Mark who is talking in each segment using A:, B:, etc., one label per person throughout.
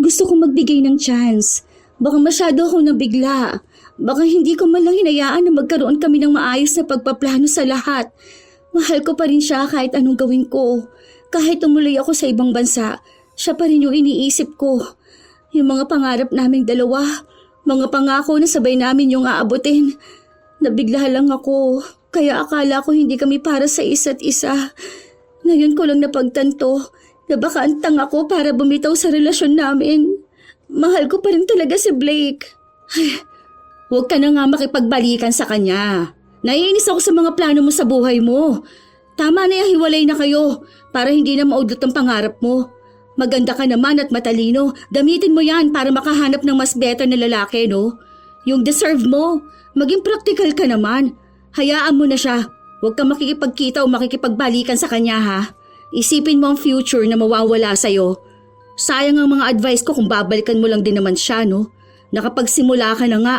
A: Gusto kong magbigay ng chance. Baka masyado akong nabigla. Baka hindi ko man lang hinayaan na magkaroon kami ng maayos na pagpaplano sa lahat. Mahal ko pa rin siya kahit anong gawin ko. Kahit tumuloy ako sa ibang bansa, siya pa rin yung iniisip ko. Yung mga pangarap naming dalawa, mga pangako na sabay namin yung aabutin. Nabigla lang ako, kaya akala ko hindi kami para sa isa't isa. Ngayon ko lang napagtanto na baka antang ako para bumitaw sa relasyon namin. Mahal ko pa rin talaga si Blake. Ay, huwag ka na nga makipagbalikan sa kanya. Naiinis ako sa mga plano mo sa buhay mo. Tama na yung hiwalay na kayo para hindi na maudlot ang pangarap mo. Maganda ka naman at matalino. Gamitin mo yan para makahanap ng mas better na lalaki, no? Yung deserve mo. Maging practical ka naman. Hayaan mo na siya. Huwag kang makikipagkita o makikipagbalikan sa kanya, ha? Isipin mo ang future na mawawala sa'yo. Sayang ang mga advice ko kung babalikan mo lang din naman siya, no? Nakapagsimula ka na nga.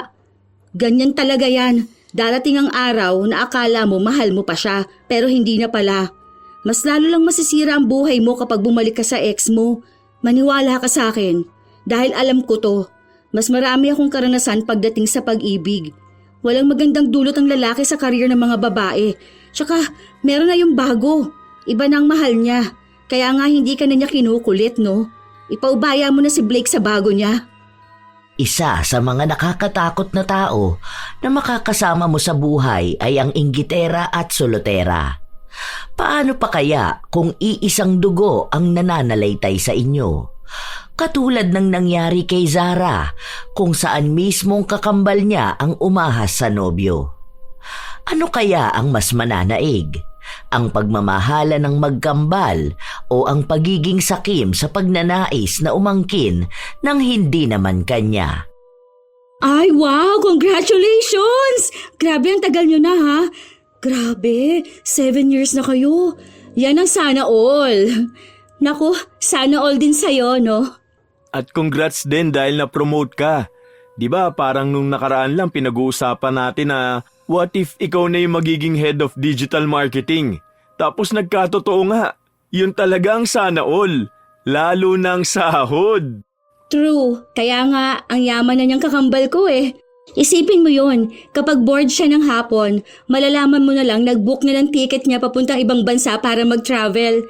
A: Ganyan talaga yan. Darating ang araw na akala mo mahal mo pa siya, pero hindi na pala. Mas lalo lang masisira ang buhay mo kapag bumalik ka sa ex mo. Maniwala ka sa akin. Dahil alam ko to. Mas marami akong karanasan pagdating sa pag-ibig. Walang magandang dulot ang lalaki sa karir ng mga babae. Tsaka meron na yung bago. Iba na ang mahal niya. Kaya nga hindi ka na niya kinukulit, no? Ipaubaya mo na si Blake sa bago niya.
B: Isa sa mga nakakatakot na tao na makakasama mo sa buhay ay ang inggitera at solotera. Paano pa kaya kung iisang dugo ang nananalaytay sa inyo? Katulad ng nangyari kay Zara, kung saan mismong kakambal niya ang umahas sa nobyo. Ano kaya ang mas mananaig? Ang pagmamahala ng magkambal o ang pagiging sakim sa pagnanais na umangkin ng hindi naman kanya?
A: Ay, wow! Congratulations! Grabe ang tagal nyo na, ha? Grabe, 7 years na kayo. Yan ang sana all. Naku, sana all din sa'yo, no?
C: At congrats din dahil na-promote ka. Di ba parang nung nakaraan lang pinag-uusapan natin na what if ikaw na yung magiging head of digital marketing? Tapos nagkatotoo nga, yun talaga ang sana all. Lalo ng sahod.
A: True, kaya nga ang yaman na niyang kakambal ko eh. Isipin mo yon, kapag bored siya ng hapon, malalaman mo na lang nag-book na ng ticket niya papuntang ibang bansa para mag-travel.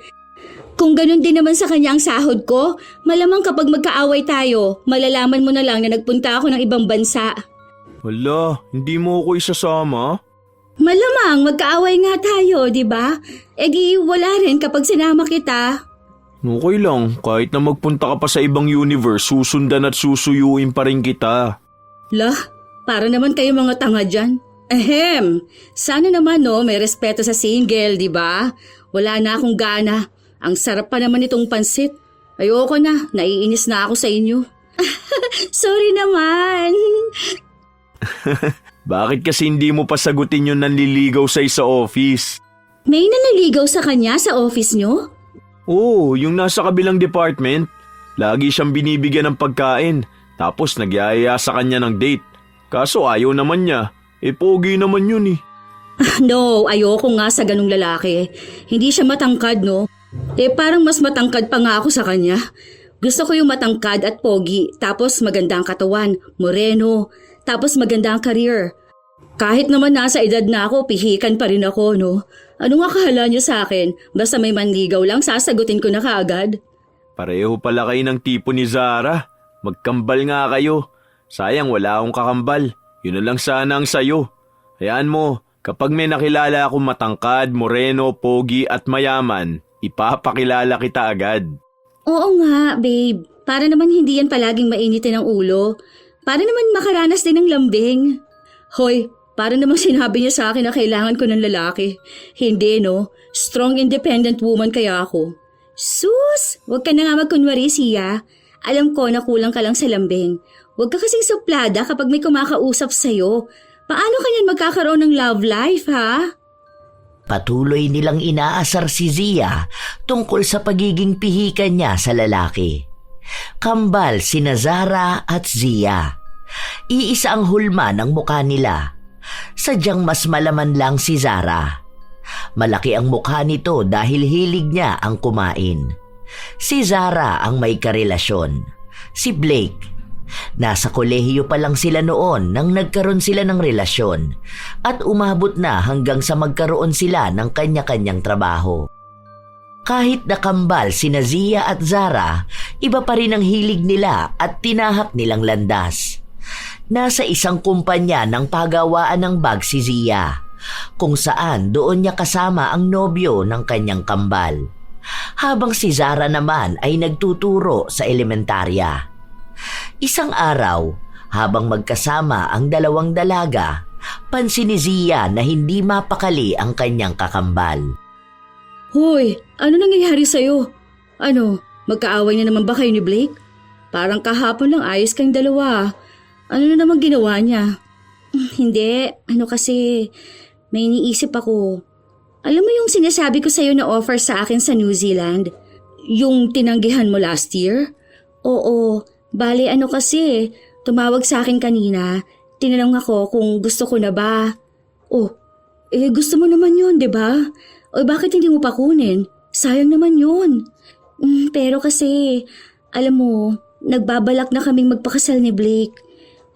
A: Kung ganun din naman sa kanya ang sahod ko, malamang kapag magkaaway tayo, malalaman mo na lang na nagpunta ako ng ibang bansa.
C: Hala, hindi mo ako isasama?
A: Malamang magkaaway nga tayo, di ba? E di wala rin kapag sinama kita.
C: Okay lang, kahit na magpunta ka pa sa ibang universe, susundan at susuyuin pa rin kita.
A: Lah, para naman kayo mga tanga dyan. Ahem, sana naman no, may respeto sa single, di ba? Wala na akong gana. Ang sarap pa naman itong pansit. Ayoko na, naiinis na ako sa inyo. Sorry naman.
C: Bakit kasi hindi mo pa sagutin yung nanliligaw sa office?
A: May nanaligaw sa kanya sa office nyo?
C: Oo, yung nasa kabilang department. Lagi siyang binibigyan ng pagkain, tapos nagyayaya sa kanya ng date. Kaso ayaw naman niya, pogi naman yun eh.
A: No, ayoko nga sa ganung lalaki. Hindi siya matangkad, no? Parang mas matangkad pa nga ako sa kanya. Gusto ko yung matangkad at pogi, tapos maganda ang katawan, moreno, tapos maganda ang career. Kahit naman nasa edad na ako, pihikan pa rin ako, no? Ano nga kahala niyo sa akin? Basta may manligaw lang, sasagutin ko na kaagad.
C: Pareho pala kayo ng tipo ni Zara. Magkambal nga kayo. Sayang wala akong kakambal. Yun na lang sana ang sayo. Hayaan mo, kapag may nakilala akong matangkad, moreno, pogi at mayaman, ipapakilala kita agad.
A: Oo nga, babe. Para naman hindi yan palaging mainitin ang ulo. Para naman makaranas din ng lambing. Hoy, para namang sinabi niya sa akin na kailangan ko ng lalaki. Hindi, no? Strong independent woman kaya ako. Sus! Huwag ka na nga magkunwari, Sia. Alam ko na kulang ka lang sa lambing. Huwag ka kasing suplada kapag may kumakausap sa'yo. Paano kanyan magkakaroon ng love life, ha?
B: Patuloy nilang inaasar si Zia tungkol sa pagiging pihikan niya sa lalaki. Kambal sina Zara at Zia. Iisa ang hulma ng mukha nila. Sadyang mas malaman lang si Zara. Malaki ang mukha nito dahil hilig niya ang kumain. Si Zara ang may karelasyon. si Blake. Nasa kolehiyo pa lang sila noon nang nagkaroon sila ng relasyon at umabot na hanggang sa magkaroon sila ng kanya-kanyang trabaho. Kahit nakambal sina Zia at Zara, iba pa rin ang hilig nila at tinahak nilang landas. Nasa isang kumpanya ng pagawaan ng bag si Zia, kung saan doon niya kasama ang nobyo ng kanyang kambal. Habang si Zara naman ay nagtuturo sa elementarya. Isang araw, habang magkasama ang dalawang dalaga, pansin ni Zia na hindi mapakali ang kanyang kakambal.
A: Hoy, ano nangyayari sa'yo? Ano, magkaaway na naman ba kayo ni Blake? Parang kahapon lang ayos kayong dalawa. Ano na naman ginawa niya? Hindi, kasi may iniisip ako. Alam mo yung sinasabi ko sa'yo na offer sa akin sa New Zealand? Yung tinanggihan mo last year? Oo, bale kasi, tumawag sa akin kanina, tinanong ako kung gusto ko na ba. Oh, gusto mo naman yun, di ba? O bakit hindi mo pa kunin? Sayang naman yun. Pero kasi, alam mo, nagbabalak na kaming magpakasal ni Blake.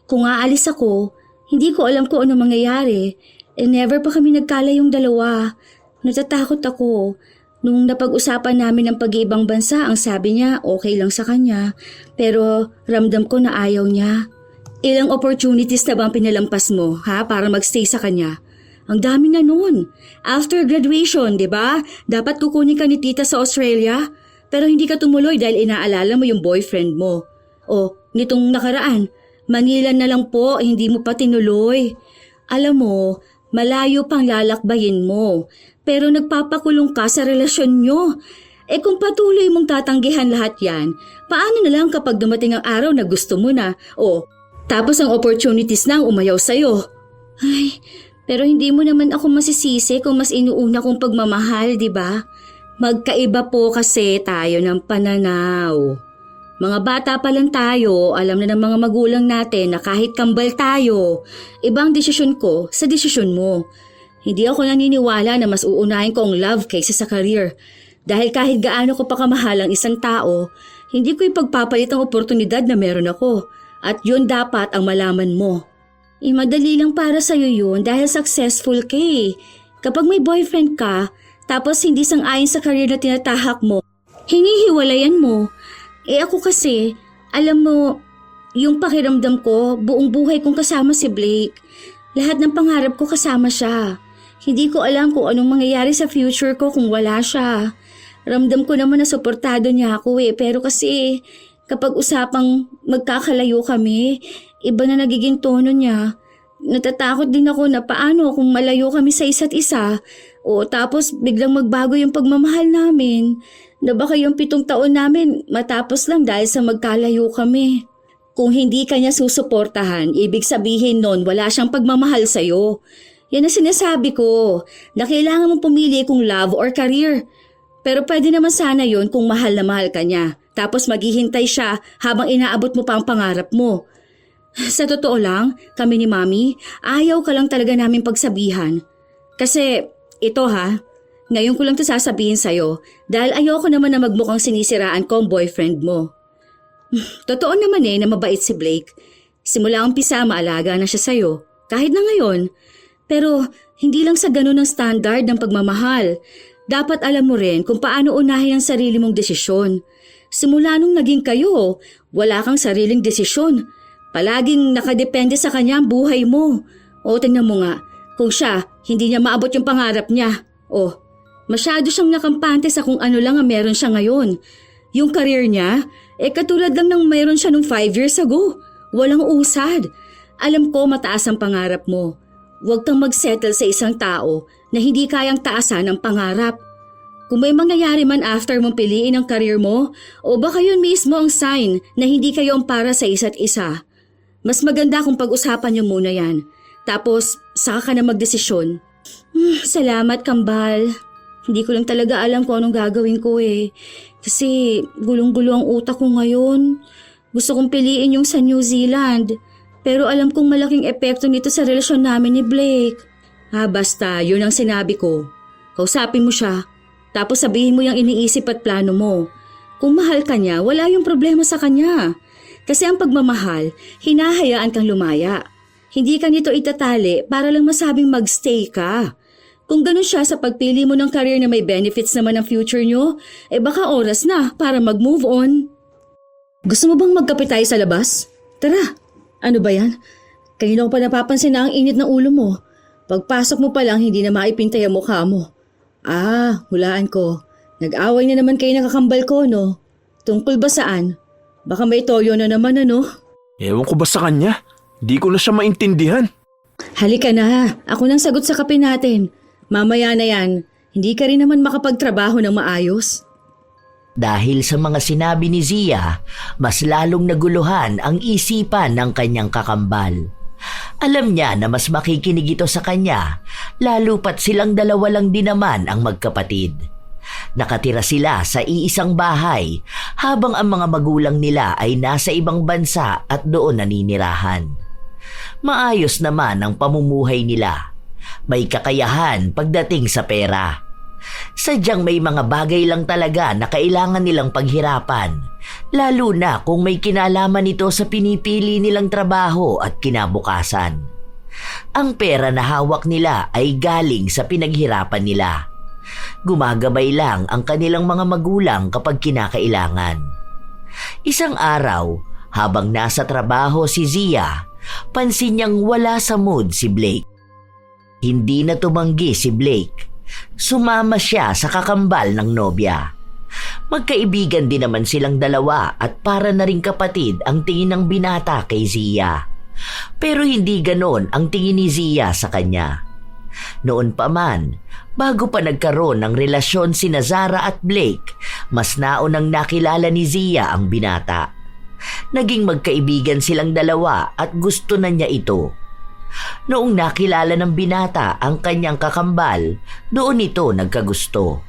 A: Kung aalis ako, hindi ko alam kung ano mangyayari. Never pa kami nagkala yung dalawa. Natatakot ako. Nung napag-usapan namin ng pag-iibang bansa, ang sabi niya okay lang sa kanya. Pero ramdam ko na ayaw niya. Ilang opportunities na bang pinalampas mo, para magstay sa kanya? Ang dami na nun. After graduation, di ba? Dapat kukunin ka ni tita sa Australia. Pero hindi ka tumuloy dahil inaalala mo yung boyfriend mo. O, nitong nakaraan, Manila na lang po, hindi mo pa tinuloy. Alam mo, malayo pang lalakbayin mo. Pero nagpapakulong ka sa relasyon nyo. Kung patuloy mong tatanggihan lahat yan, paano na lang kapag dumating ang araw na gusto mo na? O, tapos ang opportunities na ang umayaw sa'yo. Ay, pero hindi mo naman ako masisisi kung mas inuuna kong pagmamahal, di ba? Magkaiba po kasi tayo ng pananaw. Mga bata pa lang tayo, alam na ng mga magulang natin na kahit kambal tayo, ibang desisyon ko sa desisyon mo. Hindi ako naniniwala na mas uunahin ko ang love kaysa sa career. Dahil kahit gaano ko pa kamahal ang isang tao, hindi ko ipagpapalit ang oportunidad na meron ako. At yun dapat ang malaman mo. Madali lang para sa'yo yun dahil successful ka eh. Kapag may boyfriend ka, tapos hindi sang-ayon sa career na tinatahak mo, hinihiwalayan mo. Ako kasi, alam mo, yung pakiramdam ko, buong buhay kong kasama si Blake. Lahat ng pangarap ko kasama siya. Hindi ko alam kung anong mangyayari sa future ko kung wala siya. Ramdam ko naman na suportado niya ako pero kasi kapag usapang magkakalayo kami, iba na nagiging tono niya. Natatakot din ako na paano kung malayo kami sa isa't isa o tapos biglang magbago yung pagmamahal namin na baka yung 7 taon namin matapos lang dahil sa magkalayo kami. Kung hindi kanya susuportahan, ibig sabihin nun wala siyang pagmamahal sa'yo. Yan ang sinasabi ko, na kailangan mong pumili kung love or career. Pero pwede naman sana yon kung mahal na mahal ka niya. Tapos maghihintay siya habang inaabot mo pa ang pangarap mo. Sa totoo lang, kami ni Mami, ayaw ka lang talaga namin pagsabihan. Kasi ito ngayon ko lang to sasabihin sa'yo dahil ayoko naman na magmukhang sinisiraan ko ang boyfriend mo. Totoo naman na mabait si Blake. Simula umpisa maalaga na siya sa'yo, kahit na ngayon. Pero hindi lang sa ganun ang standard ng pagmamahal. Dapat alam mo rin kung paano unahin ang sarili mong desisyon. Simula nung naging kayo, wala kang sariling desisyon. Palaging nakadepende sa kanya ang buhay mo. O tingnan mo nga, kung siya, hindi niya maabot yung pangarap niya. O, masyado siyang nakampante sa kung ano lang ang meron siya ngayon. Yung career niya, katulad lang ng meron siya nung 5 years ago. Walang usad. Alam ko mataas ang pangarap mo. Huwag kang magsettle sa isang tao na hindi kayang taasan ang pangarap. Kung may mangyayari man after mong piliin ang career mo, o baka yun mismo ang sign na hindi kayo ang para sa isa't isa. Mas maganda kung pag-usapan niyo muna yan. Tapos, saka ka na magdesisyon. Salamat, Kambal. Hindi ko lang talaga alam kung anong gagawin ko Kasi gulong-gulo ang utak ko ngayon. Gusto kong piliin yung sa New Zealand. Pero alam kong malaking epekto nito sa relasyon namin ni Blake. Basta, yun ang sinabi ko. Kausapin mo siya. Tapos sabihin mo yung iniisip at plano mo. Kung mahal ka niya, wala yung problema sa kanya. Kasi ang pagmamahal, hinahayaan kang lumaya. Hindi ka nito itatali para lang masabing magstay ka. Kung ganun siya sa pagpili mo ng career na may benefits naman ang future nyo, baka oras na para mag-move on. Gusto mo bang magkape tayo sa labas? Tara, ano ba yan? Kanina ko pa napapansin na ang init ng ulo mo. Pagpasok mo pa lang, hindi na maipintay ang mukha mo. Hulaan ko. Nag-away na naman kayo nakakambal ko, no? Tungkol ba saan? Baka may toyo na naman, ano?
C: Ewan ko ba sa kanya? Di ko na siya maintindihan.
A: Halika na, ako nang sagot sa kape natin. Mamaya na yan, hindi ka rin naman makapagtrabaho ng maayos.
B: Dahil sa mga sinabi ni Zia, mas lalong naguluhan ang isipan ng kanyang kakambal. Alam niya na mas makikinig ito sa kanya, lalo pat silang dalawa lang din naman ang magkapatid. Nakatira sila sa iisang bahay habang ang mga magulang nila ay nasa ibang bansa at doon naninirahan. Maayos naman ang pamumuhay nila. May kakayahan pagdating sa pera. Sadyang may mga bagay lang talaga na kailangan nilang paghirapan, lalo na kung may kinalaman ito sa pinipili nilang trabaho at kinabukasan. Ang pera na hawak nila ay galing sa pinaghirapan nila. Gumagabay lang ang kanilang mga magulang kapag kinakailangan. Isang araw, habang nasa trabaho si Zia, pansin niyang wala sa mood si Blake. Hindi na tumanggi si Blake. Sumama siya sa kakambal ng nobya. Magkaibigan din naman silang dalawa at para na ring kapatid ang tingin ng binata kay Zia. Pero hindi ganon ang tingin ni Zia sa kanya. Noon pa man, bago pa nagkaroon ng relasyon sina Zara at Blake, mas naunang nakilala ni Zia ang binata. Naging magkaibigan silang dalawa at gusto na niya ito. Noong nakilala ng binata ang kanyang kakambal, doon ito nagkagusto.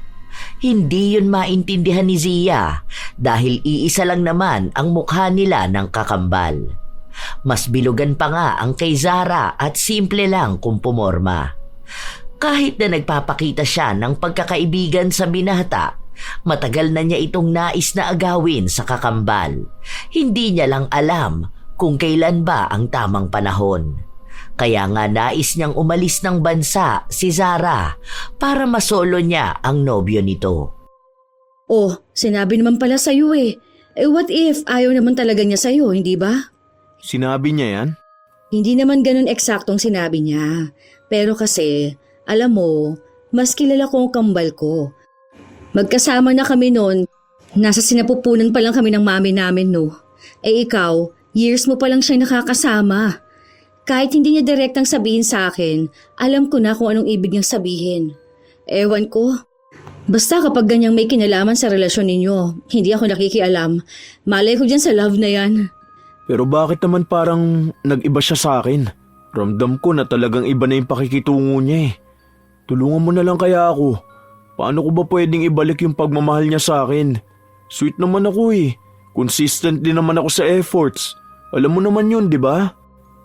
B: Hindi yun maintindihan ni Zia dahil iisa lang naman ang mukha nila ng kakambal. Mas bilugan pa nga ang kay Zara at simple lang kung pumorma. Kahit na nagpapakita siya ng pagkakaibigan sa binata, matagal na niya itong nais na agawin sa kakambal. Hindi niya lang alam kung kailan ba ang tamang panahon. Kaya nga nais niyang umalis ng bansa si Zara para masolo niya ang nobyo nito.
A: Sinabi naman pala sa'yo what if ayaw naman talaga niya sa'yo, hindi ba?
C: Sinabi niya yan?
A: Hindi naman ganun eksaktong sinabi niya. Pero kasi, alam mo, mas kilala ko ang kambal ko. Magkasama na kami noon, nasa sinapupunan pa lang kami ng mami namin, no? Ikaw, years mo pa lang siyang nakakasama. Kahit hindi niya direktang sabihin sa akin, alam ko na kung anong ibig niyang sabihin. Ewan ko. Basta kapag ganyang may kinalaman sa relasyon ninyo, hindi ako nakikialam. Malay ko dyan sa love na yan.
C: Pero bakit naman parang nag-iba siya sa akin? Ramdam ko na talagang iba na yung pakikitungo niya eh. Tulungan mo na lang kaya ako. Paano ko ba pwedeng ibalik yung pagmamahal niya sa akin? Sweet naman ako eh. Consistent din naman ako sa efforts. Alam mo naman yun, di ba?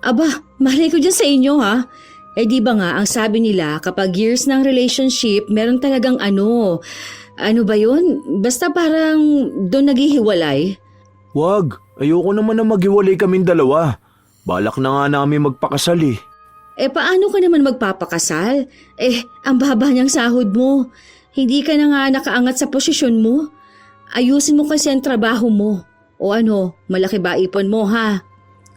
A: Aba, malay ko dyan sa inyo ha. Di ba nga ang sabi nila kapag years ng relationship, meron talagang ano ba yun? Basta parang doon naghihiwalay.
C: Wag, ayoko naman na maghiwalay kaming dalawa. Balak na nga namin magpakasal eh.
A: Paano ka naman magpapakasal? Ang baba niyang sahod mo. Hindi ka na nga nakaangat sa posisyon mo. Ayusin mo kasi ang trabaho mo. O malaki ba ipon mo ha?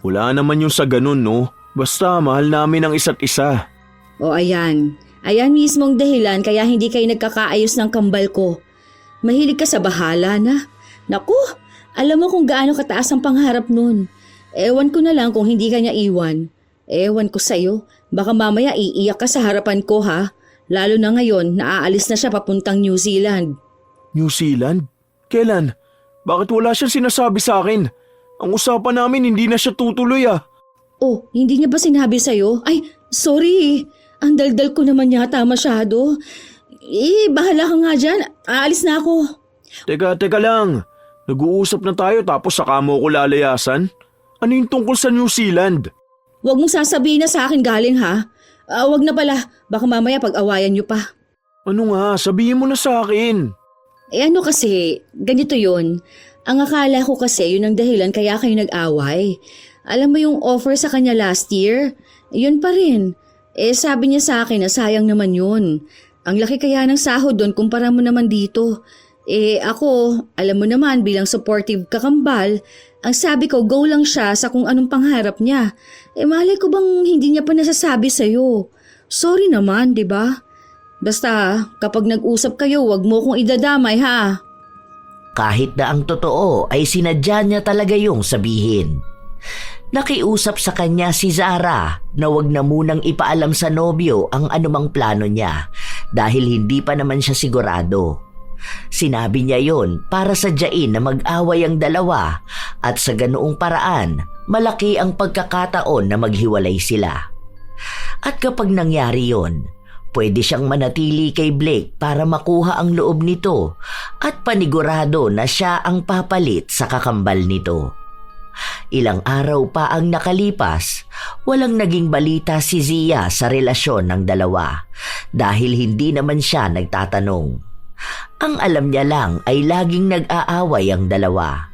C: Wala naman yung sa ganun, no? Basta mahal namin ang isa't isa.
A: Ayan. Ayan mismong dahilan kaya hindi kayo nagkakaayos ng kambal ko. Mahilig ka sa bahala na. Naku, alam mo kung gaano kataas ang pangharap nun. Ewan ko na lang kung hindi ka niya iwan. Ewan ko sa'yo. Baka mamaya iiyak ka sa harapan ko ha. Lalo na ngayon, naaalis na siya papuntang New Zealand.
C: New Zealand? Kailan? Bakit wala siyang sinasabi sa akin? Ang usapan namin hindi na siya tutuloy ah.
A: Hindi niya ba sinabi sa'yo? Ay, sorry. Ang daldal ko naman yata masyado. Bahala ka nga dyan. Aalis na ako.
C: Teka lang. Nag-uusap na tayo tapos saka mo ko lalayasan? Ano yung tungkol sa New Zealand?
A: Huwag mong sasabihin na sa akin galing ha. Huwag na pala. Baka mamaya pag-awayan niyo pa.
C: Ano nga? Sabihin mo na sa akin.
A: Kasi, ganito yun. Ang akala ko kasi yun ang dahilan kaya kayo nag-away. Alam mo yung offer sa kanya last year? Yun pa rin. Sabi niya sa akin na sayang naman yun. Ang laki kaya ng sahod doon kumpara mo naman dito. Ako, alam mo naman bilang supportive kakambal, ang sabi ko go lang siya sa kung anong pangarap niya. Malay ko bang hindi niya pa nasasabi sa'yo. Sorry naman, di ba? Basta kapag nag-usap kayo, wag mo kong idadamay ha.
B: Kahit na ang totoo ay sinadya niya talaga yung sabihin. Nakiusap sa kanya si Zara na wag na munang ipaalam sa nobyo ang anumang plano niya dahil hindi pa naman siya sigurado. Sinabi niya yon para sadyain na mag-away ang dalawa at sa ganoong paraan malaki ang pagkakataon na maghiwalay sila. At kapag nangyari yon, pwede siyang manatili kay Blake para makuha ang loob nito at panigurado na siya ang papalit sa kakambal nito. Ilang araw pa ang nakalipas, walang naging balita si Zia sa relasyon ng dalawa dahil hindi naman siya nagtatanong. Ang alam niya lang ay laging nag-aaway ang dalawa.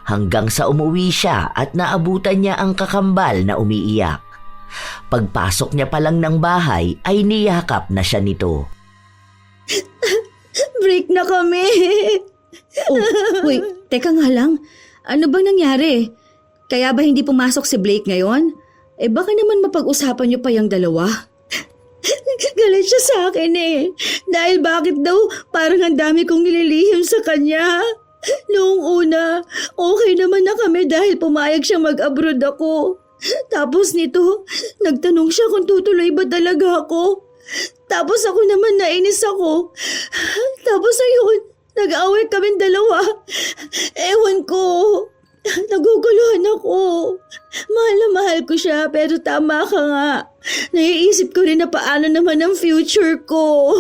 B: Hanggang sa umuwi siya at naabutan niya ang kakambal na umiiyak. Pagpasok niya pa lang ng bahay ay niyakap na siya nito.
A: Break na kami. Wait, teka nga lang. Ano bang nangyari? Kaya ba hindi pumasok si Blake ngayon? Baka naman mapag-usapan niyo pa yung dalawa. Galit siya sa akin Dahil bakit daw parang ang dami kong nililihim sa kanya. Noong una, okay naman na kami dahil pumayag siya mag-abroad ako. Tapos nito, nagtanong siya kung tutuloy ba talaga ako. Tapos ako naman nainis ako. Tapos ayun, nag-away kaming dalawa. Ewan ko. Naguguluhan ako. Mahal na mahal ko siya pero tama ka nga. Naiisip ko rin na paano naman ang future ko.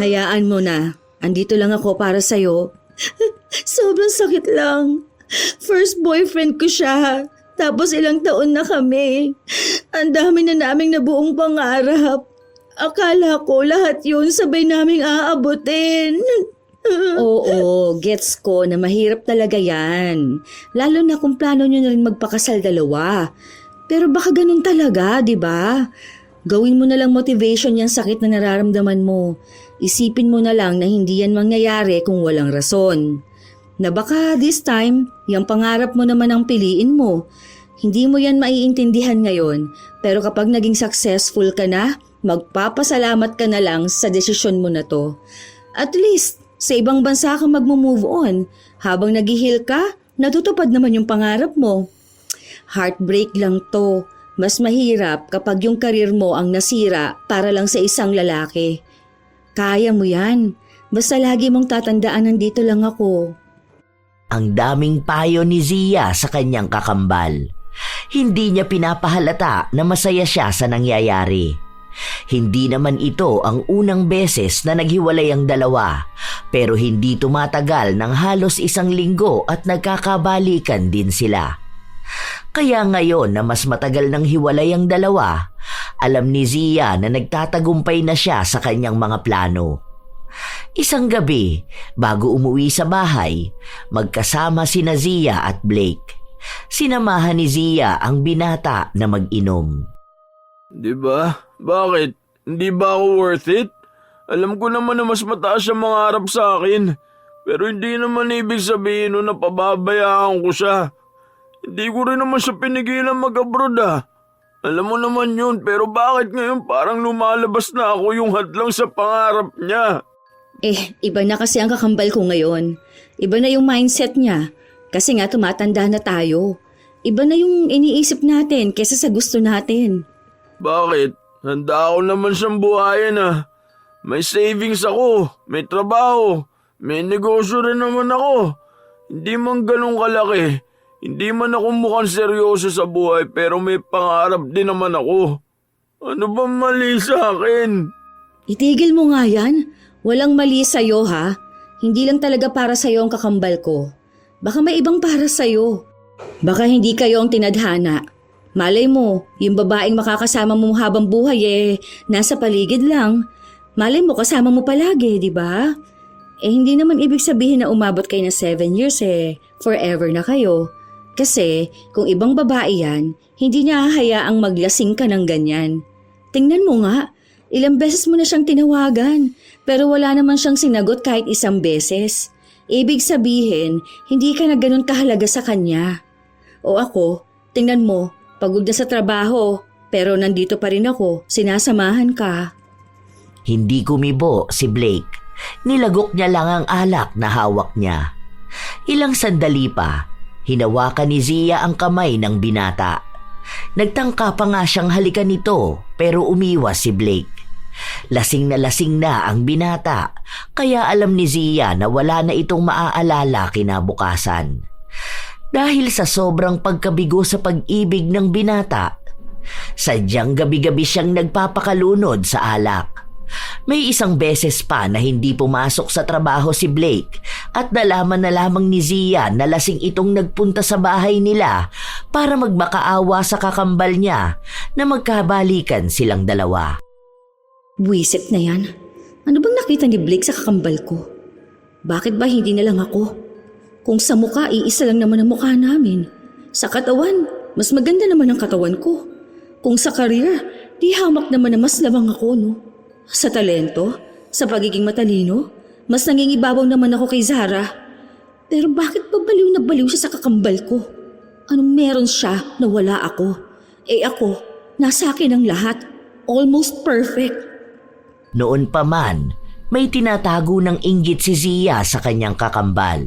A: Hayaan mo na. Andito lang ako para sa'yo. Sobrang sakit lang. First boyfriend ko siya. Tapos ilang taon na kami. Ang dami na naming nabuong pangarap. Akala ko lahat yun sabay naming aabutin. Oo, gets ko na mahirap talaga yan. Lalo na kung plano nyo na rin magpakasal dalawa. Pero baka ganun talaga, di ba? Gawin mo na lang motivation yung sakit na nararamdaman mo. Isipin mo na lang na hindi yan mangyayari kung walang rason. Na baka this time, yung pangarap mo naman ang piliin mo. Hindi mo yan maiintindihan ngayon, pero kapag naging successful ka na, magpapasalamat ka na lang sa desisyon mo na to. At least, sa ibang bansa ka magmo-move on. Habang nag-heal ka, natutupad naman yung pangarap mo. Heartbreak lang to. Mas mahirap kapag yung karir mo ang nasira para lang sa isang lalaki. Kaya mo yan. Basta lagi mong tatandaan nandito lang ako.
B: Ang daming payo ni Zia sa kanyang kakambal. Hindi niya pinapahalata na masaya siya sa nangyayari. Hindi naman ito ang unang beses na naghiwalay ang dalawa, pero hindi tumatagal ng halos 1 linggo at nagkakabalikan din sila. Kaya ngayon na mas matagal nang hiwalay ang dalawa, alam ni Zia na nagtatagumpay na siya sa kanyang mga plano. Isang gabi, bago umuwi sa bahay, magkasama sina Zia at Blake. Sinamahan ni Zia ang binata na mag-inom.
C: Diba? Bakit? Hindi ba ako worth it? Alam ko naman na mas mataas ang mga harap sa akin. Pero hindi naman ibig sabihin na pababayaan ko siya. Hindi ko rin naman siya pinigilan mag-abroad Alam mo naman yun, pero bakit ngayon parang lumalabas na ako yung hadlang sa pangarap niya?
A: Iba na kasi ang kakambal ko ngayon. Iba na yung mindset niya. Kasi nga tumatanda na tayo. Iba na yung iniisip natin kesa sa gusto natin.
C: Bakit? Handa ako naman siyang buhayin May savings ako, may trabaho, may negosyo rin naman ako. Hindi man ganun kalaki. Hindi man ako mukhang seryoso sa buhay pero may pangarap din naman ako. Ano ba mali sa akin?
A: Itigil mo nga yan. Walang mali sa'yo ha. Hindi lang talaga para sa'yo ang kakambal ko. Baka may ibang para sa'yo. Baka hindi kayo ang tinadhana. Malay mo, yung babaeng makakasama mo habang buhay nasa paligid lang. Malay mo kasama mo palagi, di ba? Hindi naman ibig sabihin na umabot kayo ng 7 years forever na kayo. Kasi kung ibang babae yan, hindi niya hahayaang maglasing ka ng ganyan. Tingnan mo nga, ilang beses mo na siyang tinawagan, pero wala naman siyang sinagot kahit isang beses. Ibig sabihin, hindi ka na ganun kahalaga sa kanya. O ako, tingnan mo, pagod na sa trabaho, pero nandito pa rin ako, sinasamahan ka.
B: Hindi kumibo si Blake. Nilagok niya lang ang alak na hawak niya. Ilang sandali pa, hinawakan ni Zia ang kamay ng binata. Nagtangka pa nga siyang halikan nito pero umiwas si Blake. Lasing na ang binata kaya alam ni Zia na wala na itong maaalala kinabukasan. Dahil sa sobrang pagkabigo sa pag-ibig ng binata, sadyang gabi-gabi siyang nagpapakalunod sa alak. May isang beses pa na hindi pumasok sa trabaho si Blake at nalaman na lamang ni Zia na lasing itong nagpunta sa bahay nila para magmakaawa sa kakambal niya na magkabalikan silang dalawa.
A: Buwisit na yan. Ano bang nakita ni Blake sa kakambal ko? Bakit ba hindi na lang ako? Kung sa mukha, iisa lang naman ang mukha namin. Sa katawan, mas maganda naman ang katawan ko. Kung sa career, di hamak naman na mas lamang ako, no? Sa talento, sa pagiging matalino, mas nangingibabaw naman ako kay Zara. Pero bakit pa baliw na baliw siya sa kakambal ko? Anong meron siya na wala ako? Ako, nasa akin ang lahat. Almost perfect.
B: Noon pa man, may tinatago ng inggit si Zia sa kanyang kakambal.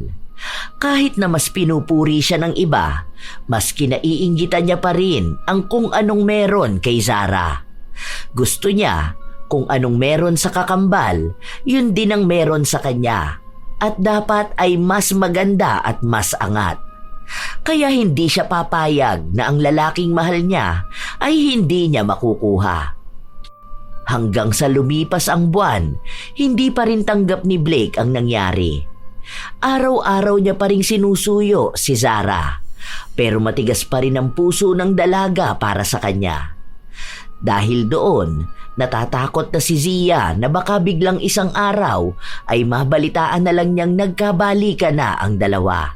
B: Kahit na mas pinupuri siya ng iba, mas kinaiinggitan niya pa rin ang kung anong meron kay Zara. Gusto niya kung anong meron sa kakambal, yun din ang meron sa kanya. At dapat ay mas maganda at mas angat. Kaya hindi siya papayag na ang lalaking mahal niya ay hindi niya makukuha. Hanggang sa lumipas ang buwan, hindi pa rin tanggap ni Blake ang nangyari. Araw-araw niya pa rin sinusuyo si Zara, pero matigas pa rin ang puso ng dalaga para sa kanya. Dahil doon, natatakot na si Zia na baka biglang isang araw ay mabalitaan na lang niyang nagkabalikan na ang dalawa.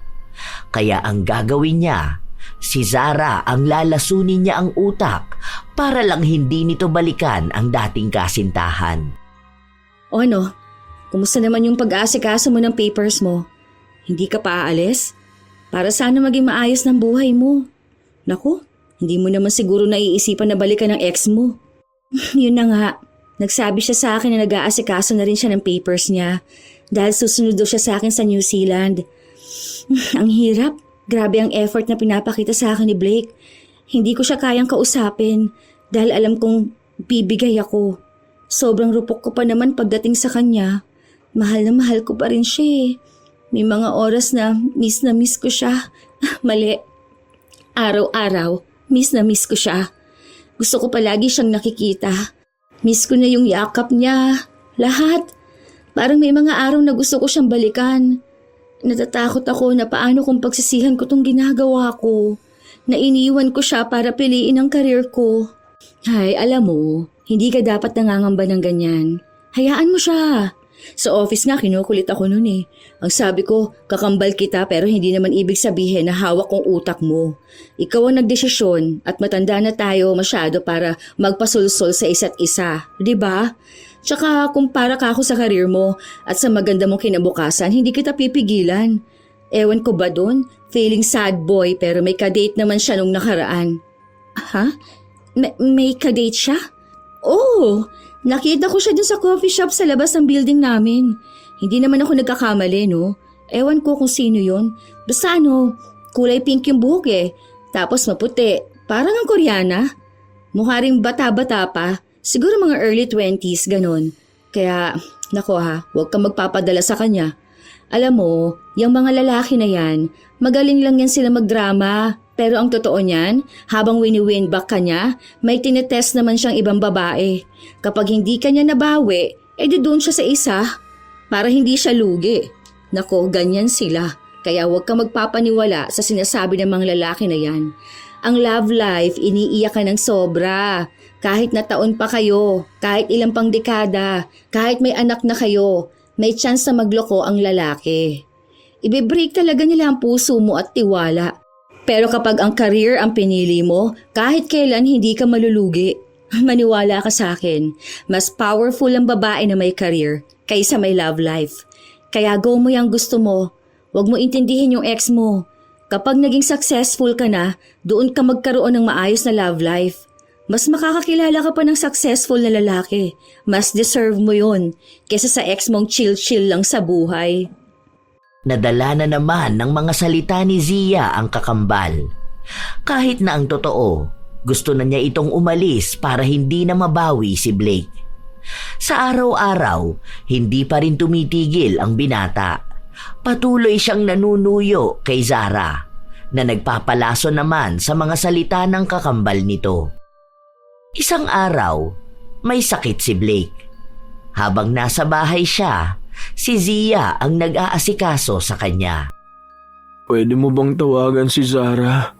B: Kaya ang gagawin niya, si Zara ang lalasunin niya ang utak para lang hindi nito balikan ang dating kasintahan.
A: O ano? Kumusta naman yung pag-aasikaso mo ng papers mo? Hindi ka pa aalis? Para sana maging maayos ng buhay mo. Naku, hindi mo naman siguro naiisipan na balikan ng ex mo. Yun na nga, nagsabi siya sa akin na nag-aasikaso na rin siya ng papers niya dahil susunod daw siya sa akin sa New Zealand. Ang hirap, grabe ang effort na pinapakita sa akin ni Blake. Hindi ko siya kayang kausapin dahil alam kong bibigay ako. Sobrang rupok ko pa naman pagdating sa kanya. Mahal na mahal ko pa rin siya. May mga oras na miss ko siya. Mali. Araw-araw, miss ko siya. Gusto ko palagi siyang nakikita. Miss ko na yung yakap niya. Lahat. Parang may mga araw na gusto ko siyang balikan. Natatakot ako na paano kung pagsisihan ko tong ginagawa ko. Na iniwan ko siya para piliin ang karir ko. Hay, alam mo, hindi ka dapat nangangamba ng ganyan. Hayaan mo siya. Sa office nga kinukulit ako noon eh. Ang sabi ko, kakambal kita pero hindi naman ibig sabihin na hawak kong utak mo. Ikaw ang nagdesisyon at matanda na tayo masyado para magpasulsol sa isa't isa. Diba? Tsaka kumpara ka ako sa karir mo at sa maganda mong kinabukasan, hindi kita pipigilan. Ewan ko ba dun? Feeling sad boy pero may kadate naman siya nung nakaraan. Ha? May kadate siya? Oh! Nakita ko siya dun sa coffee shop sa labas ng building namin. Hindi naman ako nagkakamali, no? Ewan ko kung sino yon. Basta kulay pink yung buhok eh. Tapos maputi. Parang ang Koreana. Mukha ring bata-bata pa. Siguro mga early 20s, ganon. Kaya, nako huwag kang magpapadala sa kanya. Alam mo, yung mga lalaki na yan, magaling lang yan sila magdrama. Pero ang totoo niyan, habang wini-win back ka niya, may tinetest naman siyang ibang babae. Kapag hindi ka niya nabawi, edi doon siya sa isa. Para hindi siya lugi. Nako, ganyan sila. Kaya huwag ka magpapaniwala sa sinasabi ng mga lalaki na yan. Ang love life, iniiyak ka ng sobra. Kahit na taon pa kayo, kahit ilang pang dekada, kahit may anak na kayo, may chance na magloko ang lalaki. Ibibreak talaga nila ang puso mo at tiwala. Pero kapag ang career ang pinili mo, kahit kailan hindi ka malulugi. Maniwala ka sa akin, mas powerful ang babae na may career kaysa may love life. Kaya go mo yung gusto mo. Huwag mo intindihin yung ex mo. Kapag naging successful ka na, doon ka magkaroon ng maayos na love life. Mas makakakilala ka pa ng successful na lalaki. Mas deserve mo yun kesa sa ex mong chill-chill lang sa buhay.
B: Nadala na naman ng mga salita ni Zia ang kakambal. Kahit na ang totoo, gusto na niya itong umalis para hindi na mabawi si Blake. Sa araw-araw, hindi pa rin tumitigil ang binata. Patuloy siyang nanunuyo kay Zara na nagpapalaso naman sa mga salita ng kakambal nito. Isang araw, may sakit si Blake. Habang nasa bahay siya, si Zia ang nag-aasikaso sa kanya.
C: Pwede mo bang tawagan si Zara?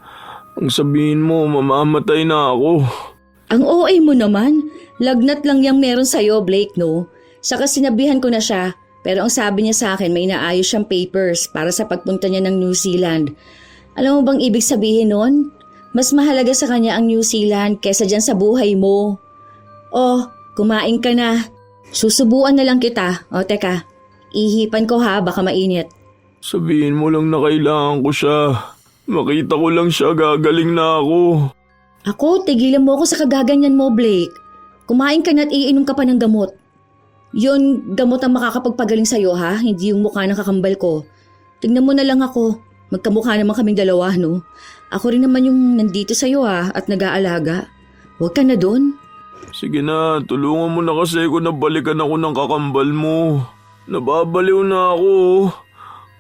C: Ang sabihin mo, mamamatay na ako.
A: Ang OA mo naman, lagnat lang yung meron sa'yo, Blake, no? Saka sinabihan ko na siya, pero ang sabi niya sa akin may inaayos siyang papers para sa pagpunta niya ng New Zealand. Alam mo bang ibig sabihin nun? Mas mahalaga sa kanya ang New Zealand kesa dyan sa buhay mo. Oh, kumain ka na. Susubuan na lang kita. O teka, ihipan ko ha, baka mainit.
C: Sabihin mo lang na kailangan ko siya. Makita ko lang siya, gagaling na ako.
A: Ako, tigilan mo ako sa kagaganyan mo, Blake. Kumain ka na at iinom ka pa ng gamot. Yun, gamot ang makakapagpagaling sa'yo ha, hindi yung mukha ng kakambal ko. Tingnan mo na lang ako. Magkamukha naman kaming dalawa, no? Ako rin naman yung nandito sa'yo ha, at nag-aalaga. Huwag ka na doon.
C: Sige na, tulungan mo na kasi kung nabalikan ako ng kakambal mo. Nababaliw na ako.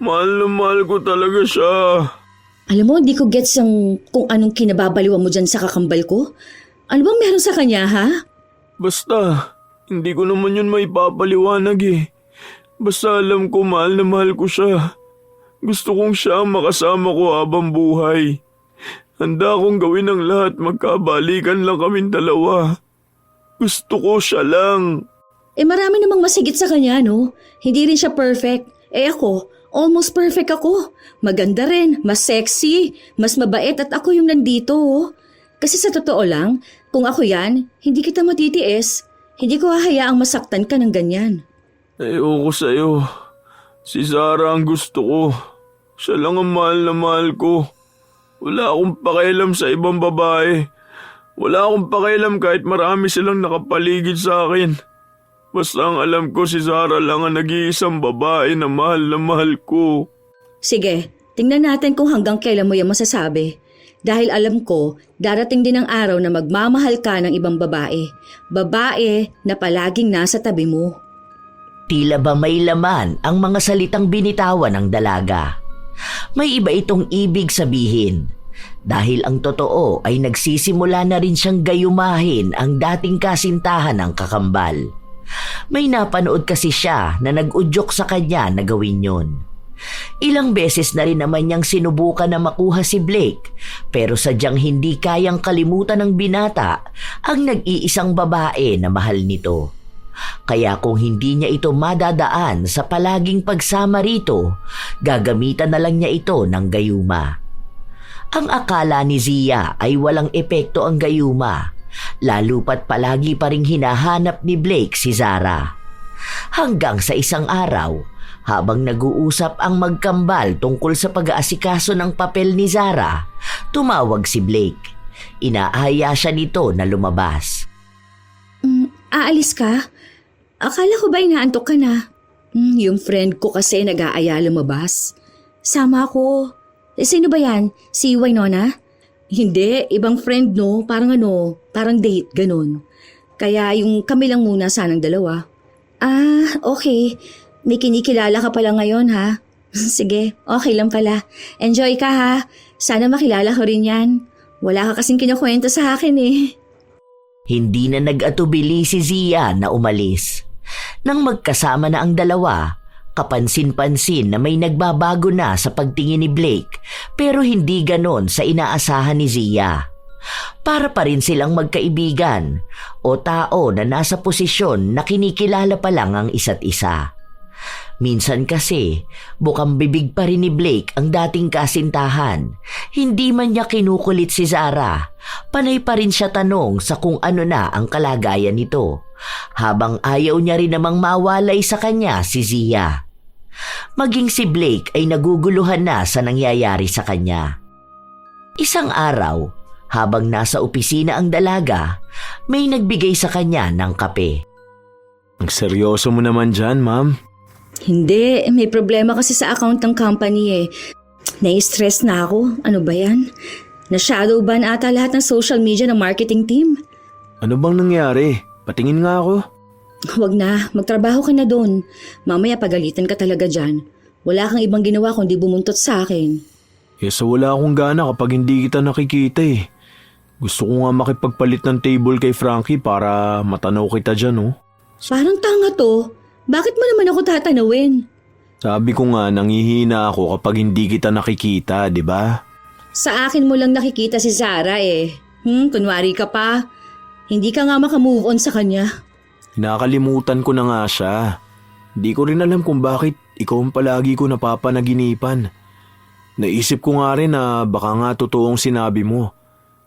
C: Mahal na mahal ko talaga siya.
A: Alam mo, di ko gets kung anong kinababaliwan mo dyan sa kakambal ko. Ano bang meron sa kanya, ha?
C: Basta, hindi ko naman yun maipapaliwanag eh. Basta alam ko mahal na mahal ko siya. Gusto kong siya ang makasama ko habang buhay. Handa akong gawin ang lahat, magkabalikan lang kaming dalawa. Gusto ko siya lang.
A: Marami namang masigit sa kanya, no? Hindi rin siya perfect. Ako, almost perfect ako. Maganda rin, mas sexy, mas mabait at ako yung nandito. Kasi sa totoo lang, kung ako yan, hindi kita matitiis. Hindi ko hahayaang masaktan ka ng ganyan.
C: Ayoko sa'yo. Si Zara ang gusto ko. Siya lang ang mahal na mahal ko. Wala akong pakialam sa ibang babae. Wala akong pakialam kahit marami silang nakapaligid sa akin. Basta ang alam ko si Zara lang ang nag-iisang babae na mahal ko.
A: Sige, tingnan natin kung hanggang kailan mo yan masasabi. Dahil alam ko, darating din ang araw na magmamahal ka ng ibang babae. Babae na palaging nasa tabi mo.
B: Tila ba may laman ang mga salitang binitawan ng dalaga. May iba itong ibig sabihin. Dahil ang totoo ay nagsisimula na rin siyang gayumahin ang dating kasintahan ng kakambal. May napanood kasi siya na nag-udyok sa kanya na gawin yun. Ilang beses na rin naman niyang sinubukan na makuha si Blake, pero sadyang hindi kayang kalimutan ng binata ang nag-iisang babae na mahal nito. Kaya kung hindi niya ito madadaan sa palaging pagsama rito, gagamitan na lang niya ito ng gayuma. Ang akala ni Zia ay walang epekto ang gayuma, lalo pat palagi pa ring hinahanap ni Blake si Zara. Hanggang sa isang araw, habang nag-uusap ang magkambal tungkol sa pag-aasikaso ng papel ni Zara, tumawag si Blake. Inaaya siya nito na lumabas.
A: Aalis ka? Akala ko ba inaantok ka na? Yung friend ko kasi nag-aaya lumabas. Sama ako. Sino ba yan? Si Wynonna? Hindi, ibang friend no. Parang date, ganun. Kaya yung kami lang muna sanang dalawa. Okay. May kinikilala ka pala ngayon ha? Sige, okay lang pala. Enjoy ka ha. Sana makilala ko rin yan. Wala ka kasing kinukwento sa akin eh.
B: Hindi na nag-atubili si Zia na umalis. Nang magkasama na ang dalawa, kapansin-pansin na may nagbabago na sa pagtingin ni Blake, pero hindi ganon sa inaasahan ni Zia. Para pa rin silang magkaibigan o tao na nasa posisyon na kinikilala pa lang ang isa't isa. Minsan kasi, bukang bibig pa rin ni Blake ang dating kasintahan. Hindi man niya kinukulit si Zara. Panay pa rin siya tanong sa kung ano na ang kalagayan nito. Habang ayaw niya rin namang mawalay sa kanya si Zia. Maging si Blake ay naguguluhan na sa nangyayari sa kanya. Isang araw, habang nasa opisina ang dalaga, may nagbigay sa kanya ng kape.
C: Ang seryoso mo naman dyan, ma'am.
A: Hindi, may problema kasi sa account ng company eh. Nai-stress na ako. Ano ba yan? Na-shadow ban ata lahat ng social media ng marketing team.
C: Ano bang nangyari? Patingin nga ako.
A: Huwag na, magtrabaho ka na doon. Mamaya pagalitan ka talaga dyan. Wala kang ibang ginawa kundi bumuntot sa akin.
C: So wala akong gana kapag hindi kita nakikita eh. Gusto ko nga makipagpalit ng table kay Frankie para matanaw kita dyan, oh.
A: Parang tanga to. Bakit mo naman ako tatanawin?
C: Sabi ko nga, nangihina ako kapag hindi kita nakikita, di ba?
A: Sa akin mo lang nakikita si Zara eh. Kunwari ka pa. Hindi ka nga makamove on sa kanya.
C: Nakalimutan ko na nga siya. Di ko rin alam kung bakit ikaw ang palagi ko napapanaginipan. Naisip ko nga rin na baka nga totoong sinabi mo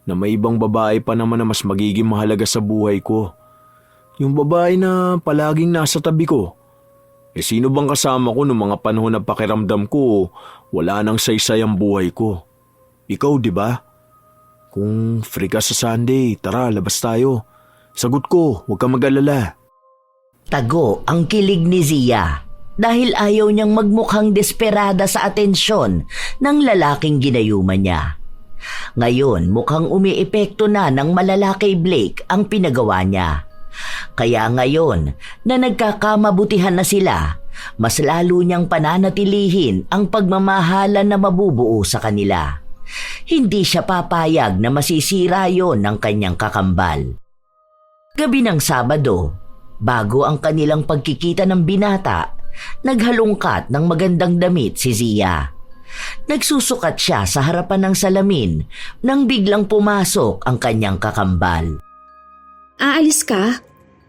C: na may ibang babae pa naman na mas magiging mahalaga sa buhay ko. Yung babae na palaging nasa tabi ko. Sino bang kasama ko noong mga panahon na pakiramdam ko wala nang saysay ang buhay ko? Ikaw, di ba? Kung free ka sa Sunday, tara, labas tayo. Sagot ko, huwag ka mag-alala.
B: Tago ang kilig ni Zia dahil ayaw niyang magmukhang desperada sa atensyon ng lalaking ginayuman niya. Ngayon mukhang umiepekto na ng malala kay Blake ang pinagawa niya. Kaya ngayon na nagkakamabutihan na sila, mas lalo niyang pananatilihin ang pagmamahalan na mabubuo sa kanila. Hindi siya papayag na masisira yon ng kanyang kakambal. Gabi ng Sabado, bago ang kanilang pagkikita ng binata, naghalungkat ng magandang damit si Zia. Nagsusukat siya sa harapan ng salamin nang biglang pumasok ang kanyang kakambal.
A: Aalis ka?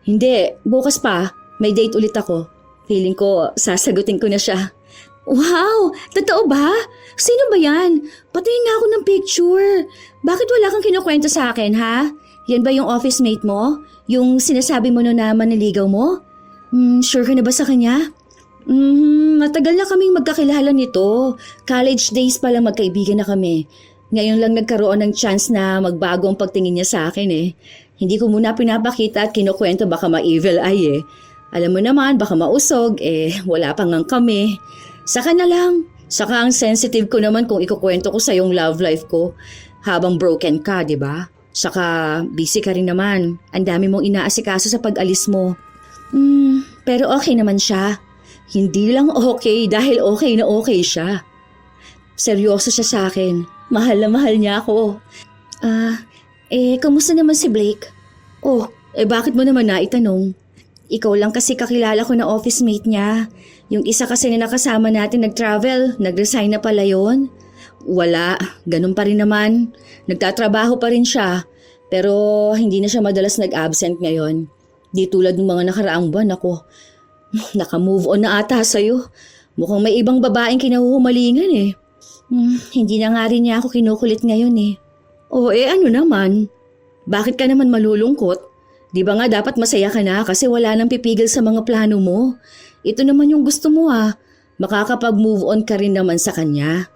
A: Hindi, bukas pa. May date ulit ako. Feeling ko, sasagutin ko na siya. Wow! Totoo ba? Sino ba yan? Patayin nga ako ng picture. Bakit wala kang kinukwento sa akin, ha? Yan ba yung office mate mo? Yung sinasabi mo na maniligaw mo? Sure ka na ba sa kanya? Matagal na kaming magkakilala nito. College days pa lang magkaibigan na kami. Ngayon lang nagkaroon ng chance na magbago ang pagtingin niya sa akin eh. Hindi ko muna pinapakita at kinukwento baka ma-evil eye eh. Alam mo naman, baka mausog wala pa ngang kami. Saka na lang. Saka ang sensitive ko naman kung ikukwento ko sa yung love life ko habang broken ka, di ba? Saka busy ka rin naman. Ang dami mong inaasikaso sa pag-alis mo. Pero okay naman siya. Hindi lang okay dahil okay na okay siya. Seryoso siya sa akin. Mahal na mahal niya ako. Kamusta naman si Blake? Bakit mo naman naitanong? Ikaw lang kasi kakilala ko na office mate niya. Yung isa kasi na nakasama natin nag-travel, nag-resign na pala yun. Wala, ganun pa rin naman. Nagtatrabaho pa rin siya. Pero hindi na siya madalas nag-absent ngayon. Di tulad ng mga nakaraang buwan ako. Naka-move on na ata sa'yo. Mukhang may ibang babaeng kinahuhumalingan eh. Hindi na nga rin niya ako kinukulit ngayon eh. Ano naman? Bakit ka naman malulungkot? Di ba nga dapat masaya ka na kasi wala nang pipigil sa mga plano mo? Ito naman yung gusto mo Makakapag-move on ka rin naman sa kanya.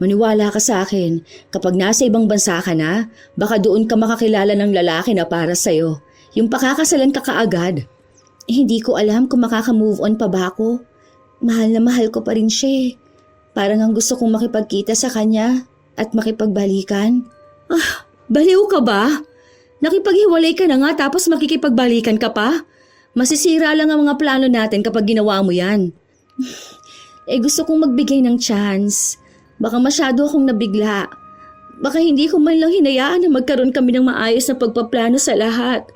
A: Maniwala ka sa akin, kapag nasa ibang bansa ka na, baka doon ka makakilala ng lalaki na para sa'yo. Yung pakakasalan ka kaagad. Hindi ko alam kung makaka-move on pa ba ako. Mahal na mahal ko pa rin siya. Parang ang gusto kong makipagkita sa kanya at makipagbalikan. Baliw ka ba? Nakipaghiwalay ka na nga tapos makikipagbalikan ka pa? Masisira lang ang mga plano natin kapag ginawa mo yan. Gusto kong magbigay ng chance. Baka masyado akong nabigla. Baka hindi ko man lang hinayaan na magkaroon kami ng maayos na pagpaplano sa lahat.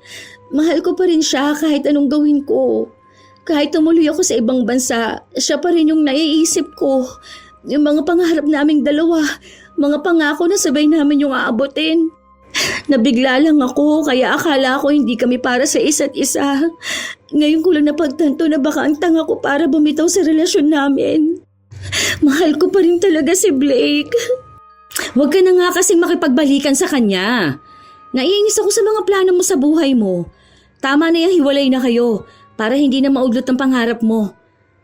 A: Mahal ko pa rin siya kahit anong gawin ko. Kahit tumuloy ako sa ibang bansa, siya pa rin yung naiisip ko. Yung mga pangarap naming dalawa, mga pangako na sabay namin yung aabutin. Nabigla lang ako kaya akala ko hindi kami para sa isa't isa. Ngayon ko lang napagtanto na baka ang tanga ko para bumitaw sa relasyon namin. Mahal ko pa rin talaga si Blake. Huwag ka na nga kasing makipagbalikan sa kanya. Naiinis ako sa mga plano mo sa buhay mo. Tama na yung hiwalay na kayo para hindi na maudlot ang pangarap mo.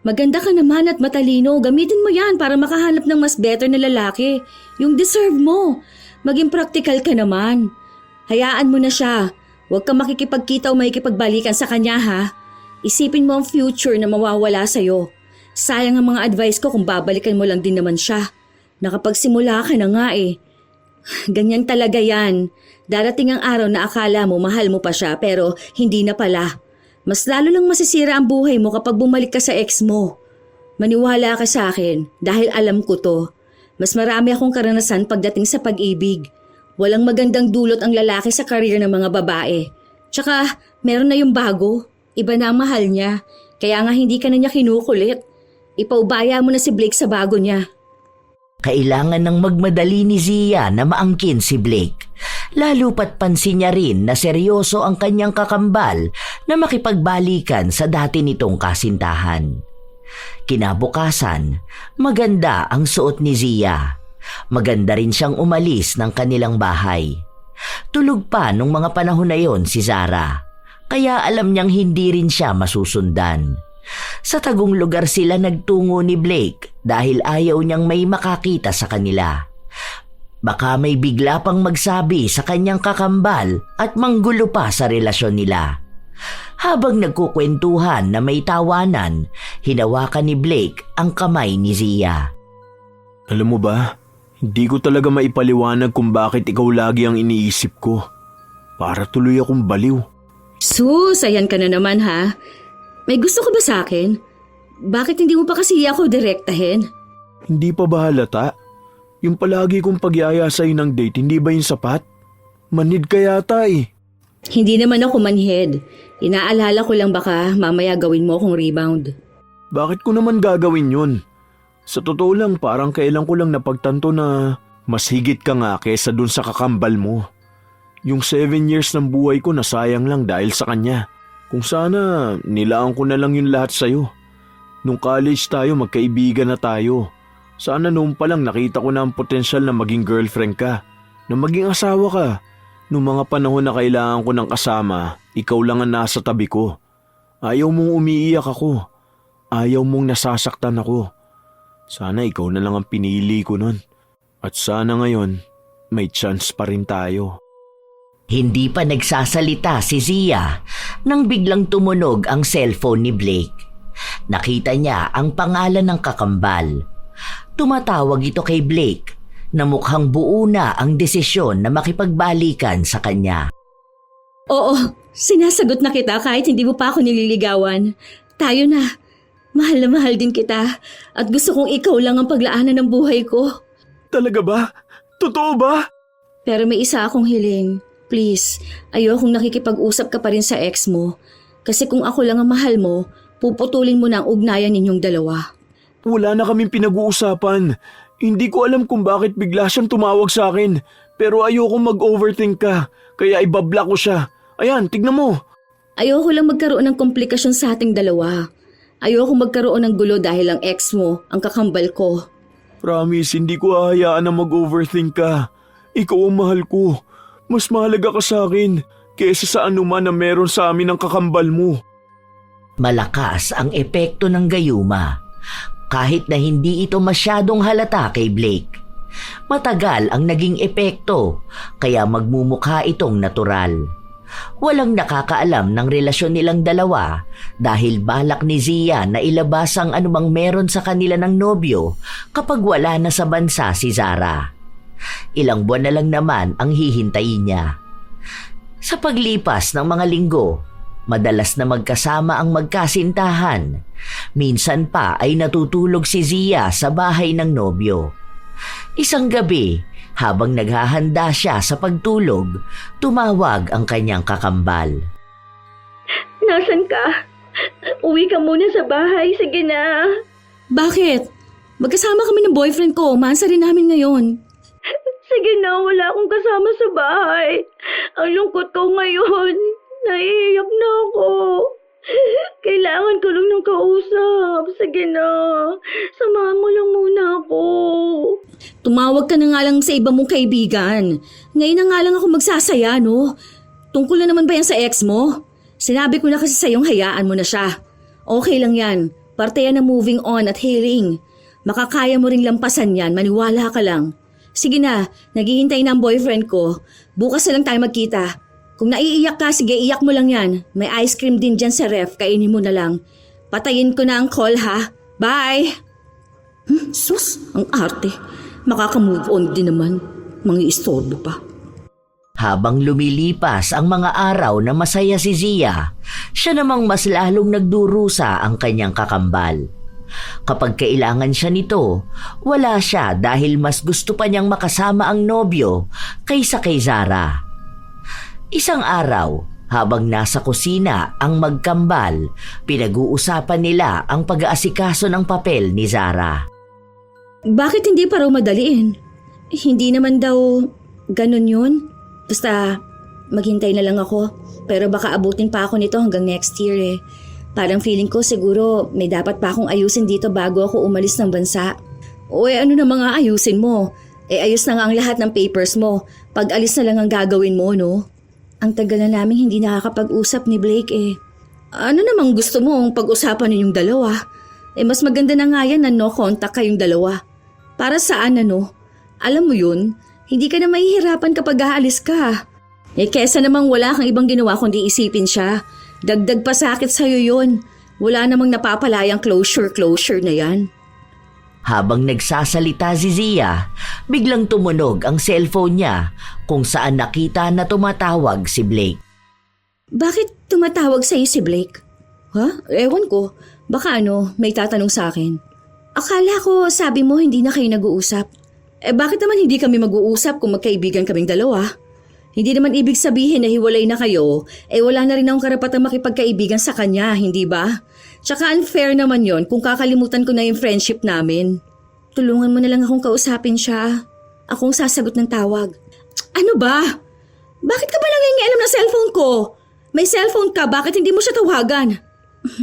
A: Maganda ka naman at matalino. Gamitin mo yan para makahanap ng mas better na lalaki. Yung deserve mo. Maging practical ka naman. Hayaan mo na siya. Huwag kang makikipagkita o makikipagbalikan sa kanya ha. Isipin mo ang future na mawawala sa'yo. Sayang ang mga advice ko kung babalikan mo lang din naman siya. Nakapagsimula ka na nga eh. Ganyan talaga yan. Darating ang araw na akala mo mahal mo pa siya pero hindi na pala. Mas lalo lang masisira ang buhay mo kapag bumalik ka sa ex mo. Maniwala ka sa akin dahil alam ko to. Mas marami akong karanasan pagdating sa pag-ibig. Walang magandang dulot ang lalaki sa karir ng mga babae. Tsaka meron na yung bago. Iba na ang mahal niya. Kaya nga hindi ka na niya kinukulit. Ipaubaya mo na si Blake sa bago niya.
B: Kailangan ng magmadali ni Zia na maangkin si Blake. Lalo pat pansin niya rin na seryoso ang kanyang kakambal na makipagbalikan sa dati nitong kasintahan. Kinabukasan, maganda ang suot ni Zia. Maganda rin siyang umalis ng kanilang bahay. Tulog pa nung mga panahon na yon si Zara, kaya alam niyang hindi rin siya masusundan. Sa tagong lugar sila nagtungo ni Blake dahil ayaw niyang may makakita sa kanila. Baka may bigla pang magsabi sa kanyang kakambal at manggulo pa sa relasyon nila. Habang nagkukwentuhan na may tawanan, hinawakan ni Blake ang kamay ni Zia.
C: Alam mo ba, hindi ko talaga maipaliwanag kung bakit ikaw lagi ang iniisip ko. Para tuloy akong baliw.
A: Sus, ayan ka na naman ha. May gusto ka ba sa akin? Bakit hindi mo pa kasi ako direktahin?
C: Hindi pa ba halata? Yung palagi kong pagyaya sa'yo ng date, hindi ba yung sapat? Manhid ka yata eh.
A: Hindi naman ako manhid. Inaalala ko lang baka mamaya gawin mo akong rebound.
C: Bakit ko naman gagawin yun? Sa totoo lang, parang kailan ko lang napagtanto na mas higit ka nga kesa dun sa kakambal mo. Yung 7 years ng buhay ko nasayang lang dahil sa kanya. Kung sana, nilaan ko na lang yung lahat sa'yo. Nung college tayo, magkaibigan na tayo. Sana noon pa lang nakita ko na ang potensyal na maging girlfriend ka, na maging asawa ka. Noong mga panahon na kailangan ko ng kasama, ikaw lang ang nasa tabi ko. Ayaw mong umiiyak ako. Ayaw mong nasasaktan ako. Sana ikaw na lang ang pinili ko nun. At sana ngayon, may chance pa rin tayo.
B: Hindi pa nagsasalita si Zia nang biglang tumunog ang cellphone ni Blake. Nakita niya ang pangalan ng kakambal. Tumatawag ito kay Blake na mukhang buo na ang desisyon na makipagbalikan sa kanya.
A: Oo, sinasagot na kita kahit hindi mo pa ako nililigawan. Tayo na. Mahal na mahal din kita at gusto kong ikaw lang ang paglaanan ng buhay ko.
C: Talaga ba? Totoo ba?
A: Pero may isa akong hiling. Please, ayokong nakikipag-usap ka pa rin sa ex mo. Kasi kung ako lang ang mahal mo, puputulin mo na ang ugnayan ninyong dalawa.
C: Wala na kaming pinag-uusapan. Hindi ko alam kung bakit bigla siyang tumawag sa akin. Pero ayoko mag-overthink ka, kaya ibablock ko siya. Ayan, tignan mo.
A: Ayoko lang magkaroon ng komplikasyon sa ating dalawa. Ayoko magkaroon ng gulo dahil ang ex mo, ang kakambal ko.
C: Promise, hindi ko hahayaan na mag-overthink ka. Ikaw ang mahal ko. Mas mahalaga ka sa akin kaysa sa anuman na meron sa amin ang kakambal mo.
B: Malakas ang epekto ng gayuma, kahit na hindi ito masyadong halata kay Blake. Matagal ang naging epekto, kaya magmumukha itong natural. Walang nakakaalam ng relasyon nilang dalawa dahil balak ni Zia na ilabas ang anumang meron sa kanila ng nobyo kapag wala na sa bansa si Zara. Ilang buwan na lang naman ang hihintayin niya. Sa paglipas ng mga linggo, madalas na magkasama ang magkasintahan. Minsan pa ay natutulog si Zia sa bahay ng nobyo. Isang gabi, habang naghahanda siya sa pagtulog, tumawag ang kanyang kakambal.
A: Nasaan ka? Uwi ka muna sa bahay, sige na. Bakit? Magkasama kami ng boyfriend ko, mansa rin namin ngayon. Sige na, wala akong kasama sa bahay. Ang lungkot ko ngayon. Naiiyak na ako. Kailangan ko lang ng kausap. Sige na. Samahan mo lang muna ako. Tumawag ka na nga lang sa iba mong kaibigan. Ngayon na nga lang ako magsasaya, no? Tungkol na naman ba yan sa ex mo? Sinabi ko na kasi sa'yong hayaan mo na siya. Okay lang yan. Parte yan ng moving on at healing. Makakaya mo ring lampasan yan, maniwala ka lang. Sige na, naghihintay na ang boyfriend ko. Bukas na lang tayo magkita. Kung naiiyak ka, sige iyak mo lang yan. May ice cream din dyan sa ref, kainin mo na lang. Patayin ko na ang call ha. Bye! Sus, ang arte. Makaka-move on din naman. Mga istorbo pa.
B: Habang lumilipas ang mga araw na masaya si Zia, siya namang mas lalong nagdurusa ang kanyang kakambal. Kapag kailangan siya nito, wala siya dahil mas gusto pa niyang makasama ang nobyo kaysa kay Zara. Isang araw, habang nasa kusina ang magkambal, pinag-uusapan nila ang pag-aasikaso ng papel ni Zara.
A: Bakit hindi pa raw madaliin? Hindi naman daw ganun yun. Basta maghintay na lang ako. Pero baka abutin pa ako nito hanggang next year eh. Parang feeling ko siguro may dapat pa akong ayusin dito bago ako umalis ng bansa. O ano na mga ayusin mo? Ayos na nga ang lahat ng papers mo. Pag alis na lang ang gagawin mo, no? Ang tagal na namin hindi nakakapag-usap ni Blake eh. Ano namang gusto mong pag-usapan ninyong dalawa? Mas maganda na nga yan na no contact kayong dalawa. Para saan ano? Alam mo yun, hindi ka na mahihirapan kapag aalis ka. Kesa namang wala kang ibang ginawa kundi isipin siya. Dagdag pa sakit sa'yo yun. Wala namang napapalayang closure na yan.
B: Habang nagsasalita si Zia, biglang tumunog ang cellphone niya kung saan nakita na tumatawag si Blake.
A: Bakit tumatawag sa'yo si Blake? Ha? Ewan ko. Baka may tatanong sa akin. Akala ko sabi mo hindi na kayo nag-uusap. Bakit naman hindi kami mag-uusap kung magkaibigan kaming dalawa? Hindi naman ibig sabihin na hiwalay na kayo, wala na rin akong karapatang makipagkaibigan sa kanya, hindi ba? Tsaka unfair naman yon kung kakalimutan ko na yung friendship namin. Tulungan mo na lang akong kausapin siya. Akong sasagot ng tawag. Ano ba? Bakit ka ba nangingialam ng cellphone ko? May cellphone ka, bakit hindi mo siya tawagan?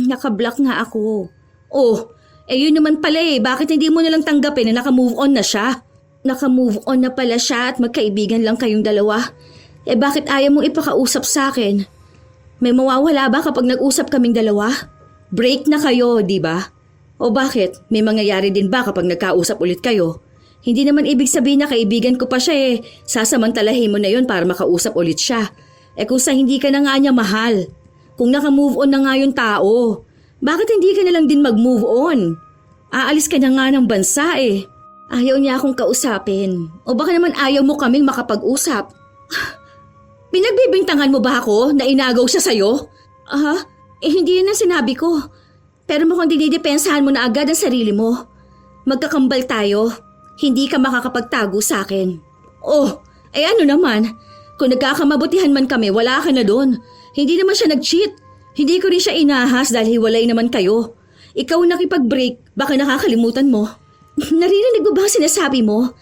A: Naka-block nga ako. Yun naman pala bakit hindi mo nalang tanggapin na naka-move on na siya? Naka-move on na pala siya at magkaibigan lang kayong dalawa. Bakit ayaw mong ipakausap sa akin? May mawawala ba kapag nag-usap kaming dalawa? Break na kayo, di ba? O bakit? May mangyayari din ba kapag nagkausap ulit kayo? Hindi naman ibig sabihin na kaibigan ko pa siya sasamantalahin mo na yon para makausap ulit siya. Kung sa hindi ka na nga niya mahal. Kung naka-move on na nga yung tao, bakit hindi ka na lang din mag-move on? Aalis ka na nga ng bansa Ayaw niya akong kausapin. O baka naman ayaw mo kaming makapag-usap. Pinagbibintangan mo ba ako na inagaw siya sa'yo? Hindi yan ang sinabi ko. Pero mukhang dinidepensahan mo na agad ang sarili mo. Magkakambal tayo. Hindi ka makakapagtago sa akin. Ano naman? Kung nagkakamabutihan man kami, wala ka na doon. Hindi naman siya nag-cheat. Hindi ko rin siya inahas dahil hiwalay naman kayo. Ikaw nakipag-break, baka nakakalimutan mo. Naririnig mo ba ang sinasabi mo?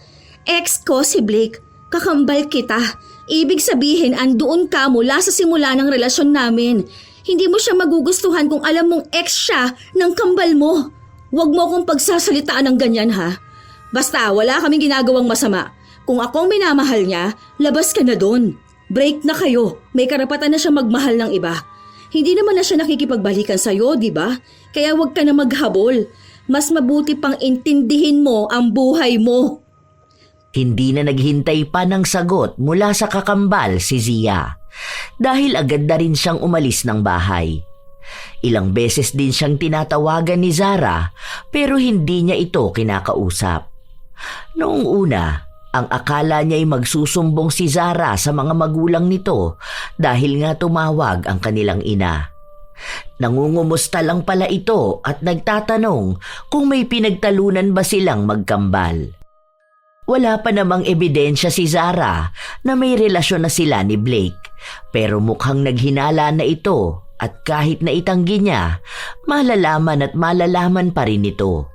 A: Ex ko si Blake, kakambal kita. Ibig sabihin, andoon ka mula sa simula ng relasyon namin. Hindi mo siya magugustuhan kung alam mong ex siya ng kambal mo. Huwag mo akong pagsasalitaan ng ganyan ha. Basta wala kaming ginagawang masama. Kung akong minamahal niya, labas ka na doon. Break na kayo. May karapatan na siya magmahal ng iba. Hindi naman na siya nakikipagbalikan sa'yo, di ba? Kaya huwag ka na maghabol. Mas mabuti pang intindihin mo ang buhay mo.
B: Hindi na naghintay pa ng sagot mula sa kakambal si Zia dahil agad na rin siyang umalis ng bahay. Ilang beses din siyang tinatawagan ni Zara pero hindi niya ito kinakausap. Noong una, ang akala niya ay magsusumbong si Zara sa mga magulang nito dahil nga tumawag ang kanilang ina. Nangungumusta lang pala ito at nagtatanong kung may pinagtalunan ba silang magkambal. Wala pa namang ebidensya si Zara na may relasyon na sila ni Blake pero mukhang naghinala na ito at kahit na itanggi niya, malalaman at malalaman pa rin ito.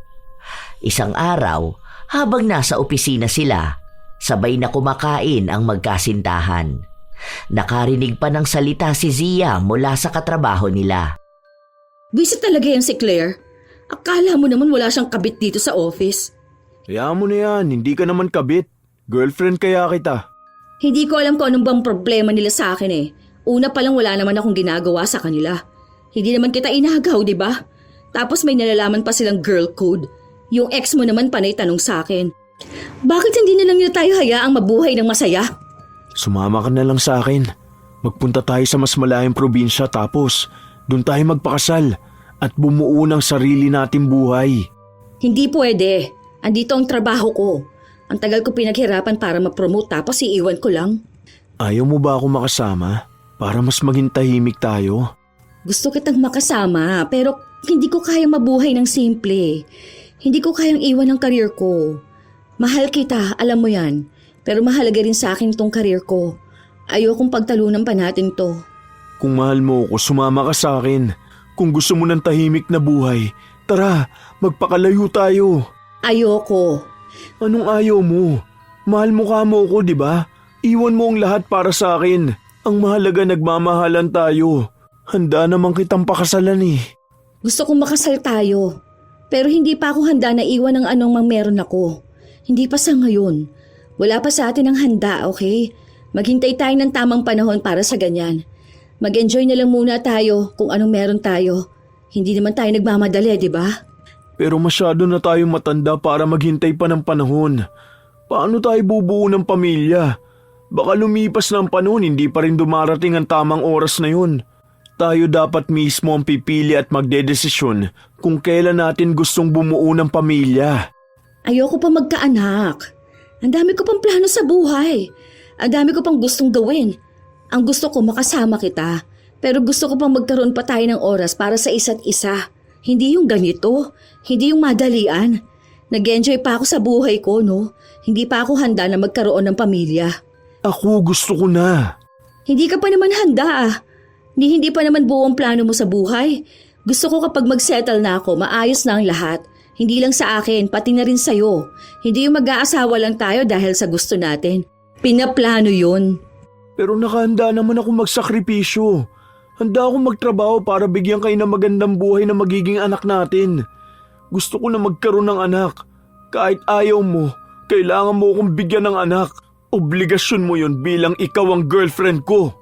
B: Isang araw, habang nasa opisina sila, sabay na kumakain ang magkasintahan. Nakarinig pa ng salita si Zia mula sa katrabaho nila.
A: Buwisit talaga yan si Claire. Akala mo naman wala siyang kabit dito sa office.
C: Hayaan mo na yan, hindi ka naman kabit. Girlfriend kaya kita.
A: Hindi ko alam kung anong bang problema nila sa akin eh. Una pa lang wala naman akong ginagawa sa kanila. Hindi naman kita inagaw, di ba? Tapos may nalalaman pa silang girl code. Yung ex mo naman panay tanong sa akin. Bakit hindi na lang nila tayo hayaang mabuhay ng masaya?
C: Sumama ka na lang sa akin. Magpunta tayo sa mas malayang probinsya tapos doon tayo magpakasal at bumuo ng sarili nating buhay.
A: Hindi pwede. Andito ang trabaho ko. Ang tagal ko pinaghirapan para ma-promote tapos iiwan ko lang.
C: Ayaw mo ba ako makasama para mas maging tahimik tayo?
A: Gusto kitang makasama pero hindi ko kayang mabuhay ng simple. Hindi ko kayang iwan ang karir ko. Mahal kita, alam mo yan. Pero mahalaga rin sa akin tong karir ko. Ayokong pagtalunan pa natin to.
C: Kung mahal mo ako, sumama ka sa akin. Kung gusto mo ng tahimik na buhay, tara, magpakalayo tayo.
A: Ayoko.
C: Anong ayaw mo? Mahal mo ka mo ako, di ba? Iwan mo ang lahat para sa akin. Ang mahalaga nagmamahalan tayo. Handa namang kitang pakasalan eh.
A: Gusto kong makasal tayo. Pero hindi pa ako handa na iwan ng anong mang meron ako. Hindi pa sa ngayon. Wala pa sa atin ang handa, okay? Maghintay tayo ng tamang panahon para sa ganyan. Mag-enjoy na lang muna tayo kung anong meron tayo. Hindi naman tayo nagmamadali, di ba?
C: Pero masyado na tayo matanda para maghintay pa ng panahon. Paano tayo bubuo ng pamilya? Baka lumipas na ang panahon, hindi pa rin dumarating ang tamang oras na yun. Tayo dapat mismo ang pipili at magdedesisyon kung kailan natin gustong bumuo ng pamilya.
A: Ayoko pa magkaanak. Ang dami ko pang plano sa buhay. Ang dami ko pang gustong gawin. Ang gusto ko makasama kita. Pero gusto ko pang magkaroon pa tayo ng oras para sa isa't isa. Hindi yung ganito. Hindi yung madalian. Nag-enjoy pa ako sa buhay ko, no? Hindi pa ako handa na magkaroon ng pamilya.
C: Ako gusto ko na.
A: Hindi ka pa naman handa ah. Hindi pa naman buo ang plano mo sa buhay. Gusto ko kapag mag-settle na ako, maayos na ang lahat. Hindi lang sa akin, pati na rin sa'yo. Hindi yung mag-aasawa lang tayo dahil sa gusto natin. Pinaplano yun.
C: Pero nakahanda naman ako magsakripisyo. Handa akong magtrabaho para bigyan kayo ng magandang buhay na magiging anak natin. Gusto ko na magkaroon ng anak. Kahit ayaw mo, kailangan mo akong bigyan ng anak. Obligasyon mo yun bilang ikaw ang girlfriend ko.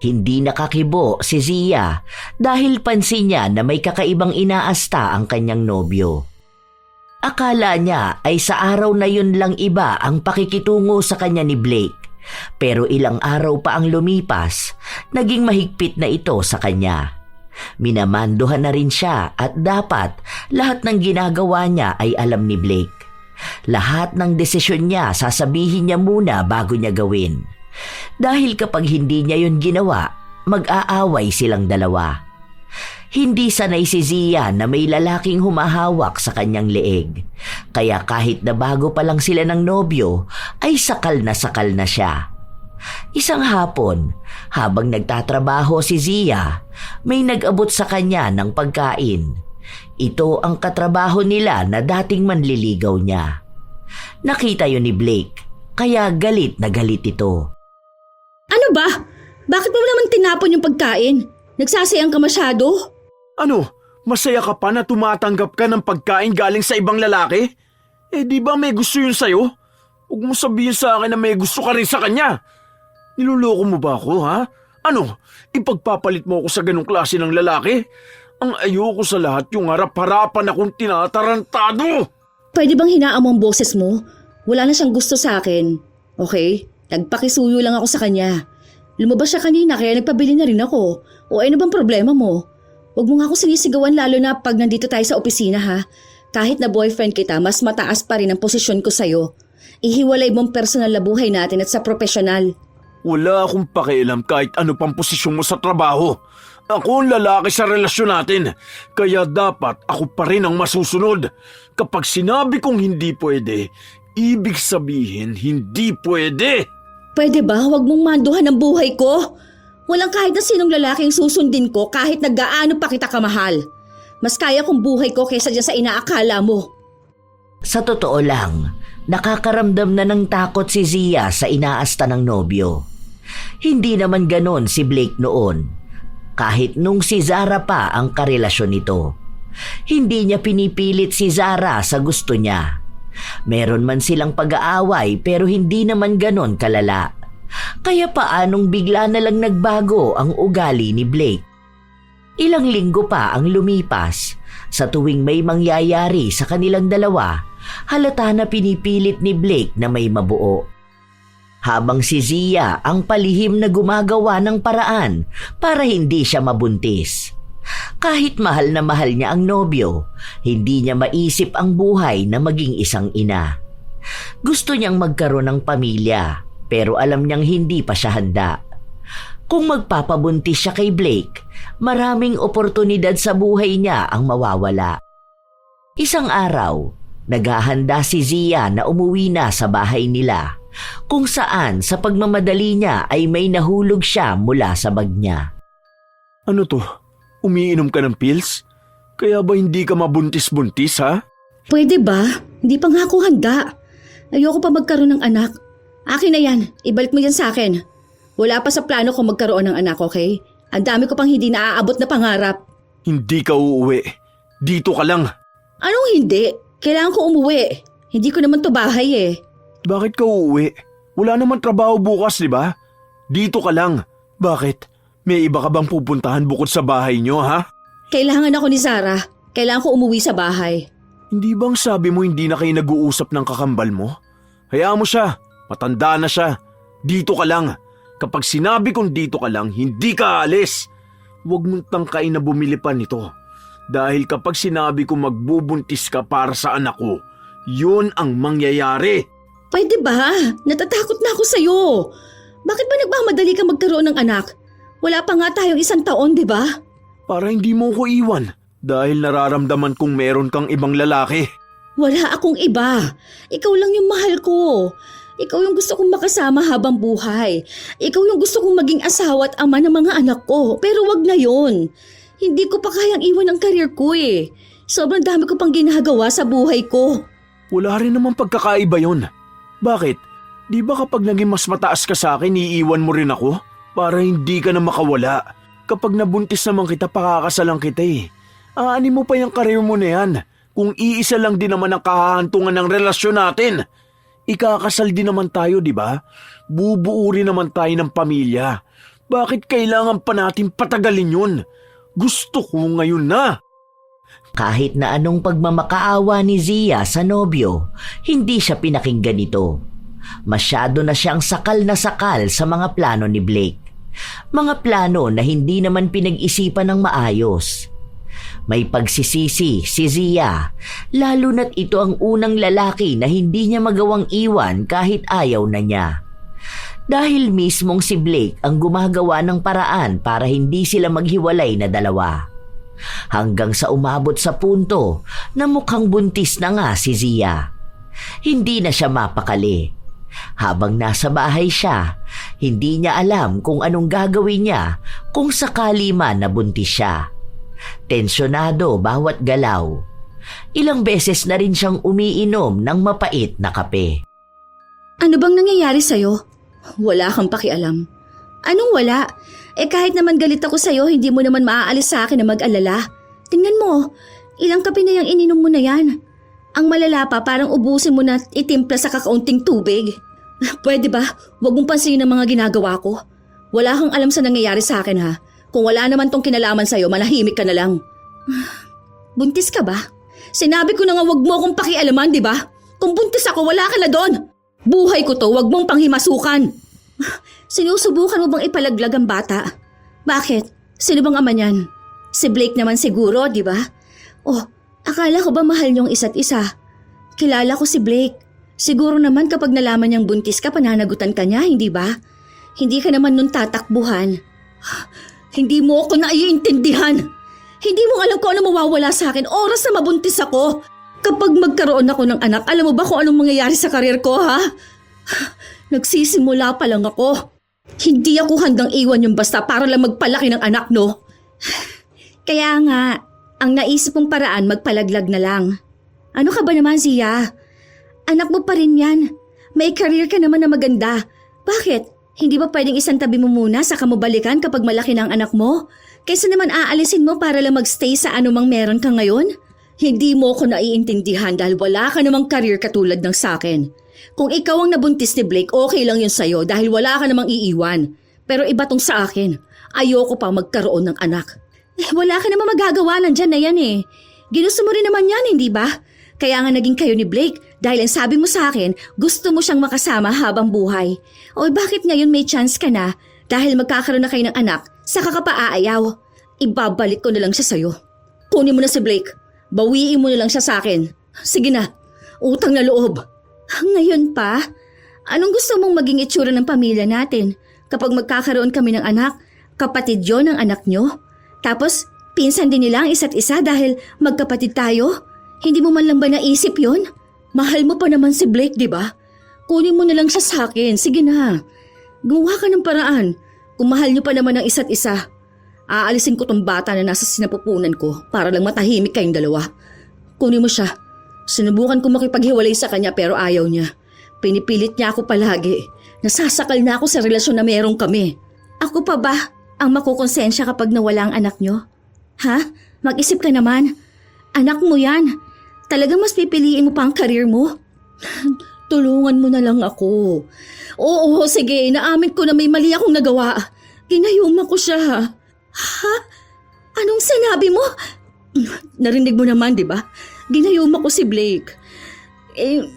B: Hindi nakakibo si Zia dahil pansin niya na may kakaibang inaasta ang kanyang nobyo. Akala niya ay sa araw na yun lang iba ang pakikitungo sa kanya ni Blake. Pero ilang araw pa ang lumipas, naging mahigpit na ito sa kanya. Minamandohan na rin siya at dapat lahat ng ginagawa niya ay alam ni Blake. Lahat ng desisyon niya sasabihin niya muna bago niya gawin. Dahil kapag hindi niya yun ginawa, mag-aaway silang dalawa. Hindi sanay si Zia na may lalaking humahawak sa kanyang leeg. Kaya kahit na bago pa lang sila ng nobyo, ay sakal na siya. Isang hapon, habang nagtatrabaho si Zia, may nag-abot sa kanya ng pagkain. Ito ang katrabaho nila na dating manliligaw niya. Nakita yun ni Blake, kaya galit na galit ito.
A: Ano ba? Bakit mo naman tinapon yung pagkain? Nagsasayang ka masyado?
C: Ano? Masaya ka pa na tumatanggap ka ng pagkain galing sa ibang lalaki? Eh di ba may gusto yun sa'yo? Huwag mo sabihin sa akin na may gusto ka rin sa kanya. Niloloko mo ba ako, ha? Ano? Ipagpapalit mo ako sa ganong klase ng lalaki? Ang ayoko sa lahat yung harap-harapan akong tinatarantado.
A: Pwede bang hinaan mo ang boses mo? Wala na siyang gusto sa akin. Okay? Nagpakisuyo lang ako sa kanya. Lumabas siya kanina kaya nagpabili na rin ako. O ano bang problema mo? Huwag mo nga ako sinisigawan lalo na pag nandito tayo sa opisina ha. Kahit na boyfriend kita, mas mataas pa rin ang posisyon ko sa'yo. Ihiwalay mong personal na buhay natin at sa profesional.
C: Wala akong pakialam kahit ano pang posisyon mo sa trabaho. Ako ang lalaki sa relasyon natin. Kaya dapat ako pa rin ang masusunod. Kapag sinabi kong hindi pwede, ibig sabihin hindi pwede.
A: Pwede ba huwag mong manduhan ang buhay ko? Walang kahit na sinong lalaking susundin ko kahit na gaano pa kita kamahal. Mas kaya kong buhay ko kaysa dyan sa inaakala mo.
B: Sa totoo lang, nakakaramdam na ng takot si Zia sa inaasta ng nobyo. Hindi naman ganon si Blake noon. kahit nung si Zara pa ang karelasyon nito. Hindi niya pinipilit si Zara sa gusto niya. Meron man silang pag-aaway pero hindi naman ganon kalala. Kaya paanong bigla na lang nagbago ang ugali ni Blake? Ilang linggo pa ang lumipas. Sa tuwing may mangyayari sa kanilang dalawa, halata na pinipilit ni Blake na may mabuo. Habang si Zia ang palihim na gumagawa ng paraan para hindi siya mabuntis. Kahit mahal na mahal niya ang nobyo, hindi niya maisip ang buhay na maging isang ina. Gusto niyang magkaroon ng pamilya, pero alam niyang hindi pa siya handa. Kung magpapabuntis siya kay Blake, maraming oportunidad sa buhay niya ang mawawala. Isang araw, naghahanda si Zia na umuwi na sa bahay nila, kung saan sa pagmamadali niya ay may nahulog siya mula sa bag niya.
C: Ano to? Umiinom ka ng pills? Kaya ba hindi ka mabuntis-buntis, ha?
A: Pwede ba? Hindi pa nga ako handa. Ayoko pa magkaroon ng anak. Akin na yan. Ibalik mo yan sa akin. Wala pa sa plano ko magkaroon ng anak, okay? Ang dami ko pang hindi naaabot na pangarap.
C: Hindi ka uuwi. Dito ka lang.
A: Anong hindi? Kailangan ko umuwi. Hindi ko naman to bahay eh.
C: Bakit ka uuwi? Wala naman trabaho bukas, di ba? Dito ka lang. Bakit? May iba ka bang pupuntahan bukod sa bahay nyo, ha?
A: Kailangan ako ni Zara. Kailangan ko umuwi sa bahay.
C: Hindi bang sabi mo hindi na kayo nag-uusap ng kakambal mo? Hayaan mo siya. Matanda na siya. Dito ka lang. Kapag sinabi kong dito ka lang, hindi ka aalis. Huwag mong tangkain na bumili pa nito. Dahil kapag sinabi kong magbubuntis ka para sa anak ko, yun ang mangyayari.
A: Pwede ba? Natatakot na ako sa'yo. Bakit ba nagmamadali ka magkaroon ng anak? Wala pa nga tayong 1 taon, di ba?
C: Para hindi mo ko iwan. Dahil nararamdaman kong meron kang ibang lalaki.
A: Wala akong iba. Ikaw lang yung mahal ko. Ikaw yung gusto kong makasama habang buhay. Ikaw yung gusto kong maging asawa at ama ng mga anak ko. Pero wag na yon. Hindi ko pa kayang iwan ang career ko eh. Sobrang dami ko pang ginagawa sa buhay ko.
C: Wala rin naman pagkakaiba yon. Bakit? Di ba kapag naging mas mataas ka sa akin, iiwan mo rin ako? Para hindi ka na makawala. Kapag nabuntis naman kita, pakakasalan kita eh. Aanin mo pa yung career mo na yan. Kung iisa lang din naman ang kahahantungan ng relasyon natin. Ikakasal din naman tayo, di ba? Bubuo rin naman tayo ng pamilya. Bakit kailangan pa natin patagalin yun? Gusto ko ngayon na.
B: Kahit na anong pagmamakaawa ni Zia sa nobyo, hindi siya pinakinggan nito. Masyado na siyang sakal na sakal sa mga plano ni Blake. Mga plano na hindi naman pinag-isipan ng maayos. May pagsisisi si Zia, lalo na't ito ang unang lalaki na hindi niya magawang iwan kahit ayaw na niya. Dahil mismong si Blake ang gumagawa ng paraan para hindi sila maghiwalay na dalawa. Hanggang sa umabot sa punto na mukhang buntis na nga si Zia. Hindi na siya mapakali. Habang nasa bahay siya, hindi niya alam kung anong gagawin niya kung sakali man nabuntis siya. Tensyonado bawat galaw. Ilang beses na rin siyang umiinom ng mapait na kape.
A: Ano bang nangyayari sa'yo? Wala kang pakialam. Anong wala? Kahit naman galit ako sa'yo, hindi mo naman maaalis sa akin na mag-alala. Tingnan mo, ilang kape na yung ininom mo na yan. Ang malala pa, parang ubusin mo na itimpla sa kakaunting tubig. Pwede ba? Huwag mong pansinin ang mga ginagawa ko. Wala kang alam sa nangyayari sa akin ha. Kung wala naman tong kinalaman sa'yo, manahimik ka na lang. Buntis ka ba? Sinabi ko na nga huwag mo akong pakialaman, di ba? Kung buntis ako, wala ka na doon. Buhay ko to, huwag mong panghimasukan. Sinusubukan mo bang ipalaglag ang bata? Bakit? Sino bang ama niyan? Si Blake naman siguro, di ba? Oh, akala ko ba mahal niyong isa't isa? Kilala ko si Blake. Siguro naman kapag nalaman niyang buntis ka, pananagutan ka niya, hindi ba? Hindi ka naman nun tatakbuhan. Hindi mo ako naiintindihan. Hindi mo alam kung ano mawawala sa akin oras na mabuntis ako. Kapag magkaroon ako ng anak, alam mo ba kung anong mangyayari sa karir ko, ha? Nagsisimula pa lang ako. Hindi ako handang iwan yung basta para lang magpalaki ng anak, no? Kaya nga, ang naisip mong paraan magpalaglag na lang. Ano ka ba naman, Zia? Anak mo pa rin yan. May career ka naman na maganda. Bakit? Hindi ba pwedeng isang tabi mo muna saka mo balikan kapag malaki na ang anak mo? Kaysa naman aalisin mo para lang magstay sa anumang meron ka ngayon? Hindi mo ko naiintindihan dahil wala ka namang career katulad ng sakin. Kung ikaw ang nabuntis ni Blake, okay lang yun sa'yo dahil wala ka namang iiwan. Pero iba tong sa akin. Ayoko pa magkaroon ng anak. Wala ka namang magagawa, nandyan na yan eh. Ginusto mo rin naman yan, hindi ba? Kaya nga naging kayo ni Blake dahil ang sabi mo sa akin, gusto mo siyang makasama habang buhay. O bakit ngayon may chance ka na dahil magkakaroon na kayo ng anak, saka ka pa aayaw? Ibabalik ko na lang siya sa'yo. Kunin mo na si Blake. Bawiin mo na lang siya sa akin. Sige na, utang na loob. Ngayon pa? Anong gusto mong maging itsura ng pamilya natin? Kapag magkakaroon kami ng anak, kapatid yon ng anak nyo? Tapos, pinsan din nila ang isa't isa dahil magkapatid tayo? Hindi mo man lang ba naisip yon? Mahal mo pa naman si Blake, di ba? Kunin mo na lang siya sa akin. Sige na. Gumawa ka ng paraan. Kung mahal niyo pa naman ang isa't isa. Aalisin ko tong bata na nasa sinapupunan ko para lang matahimik kayong dalawa. Kunin mo siya. Sinubukan ko makipaghiwalay sa kanya pero ayaw niya. Pinipilit niya ako palagi. Nasasakal na ako sa relasyon na merong kami. Ako pa ba ang makukonsensya kapag nawala ang anak niyo? Ha? Mag-isip ka naman. Anak mo yan. Talagang mas pipiliin mo pa ang karir mo? Tulungan mo na lang ako. Oo, sige. Naamin ko na may mali akong nagawa. Ginayuma ko siya. Ha? Anong sinabi mo? Narinig mo naman, di ba? Ginayuma ko si Blake.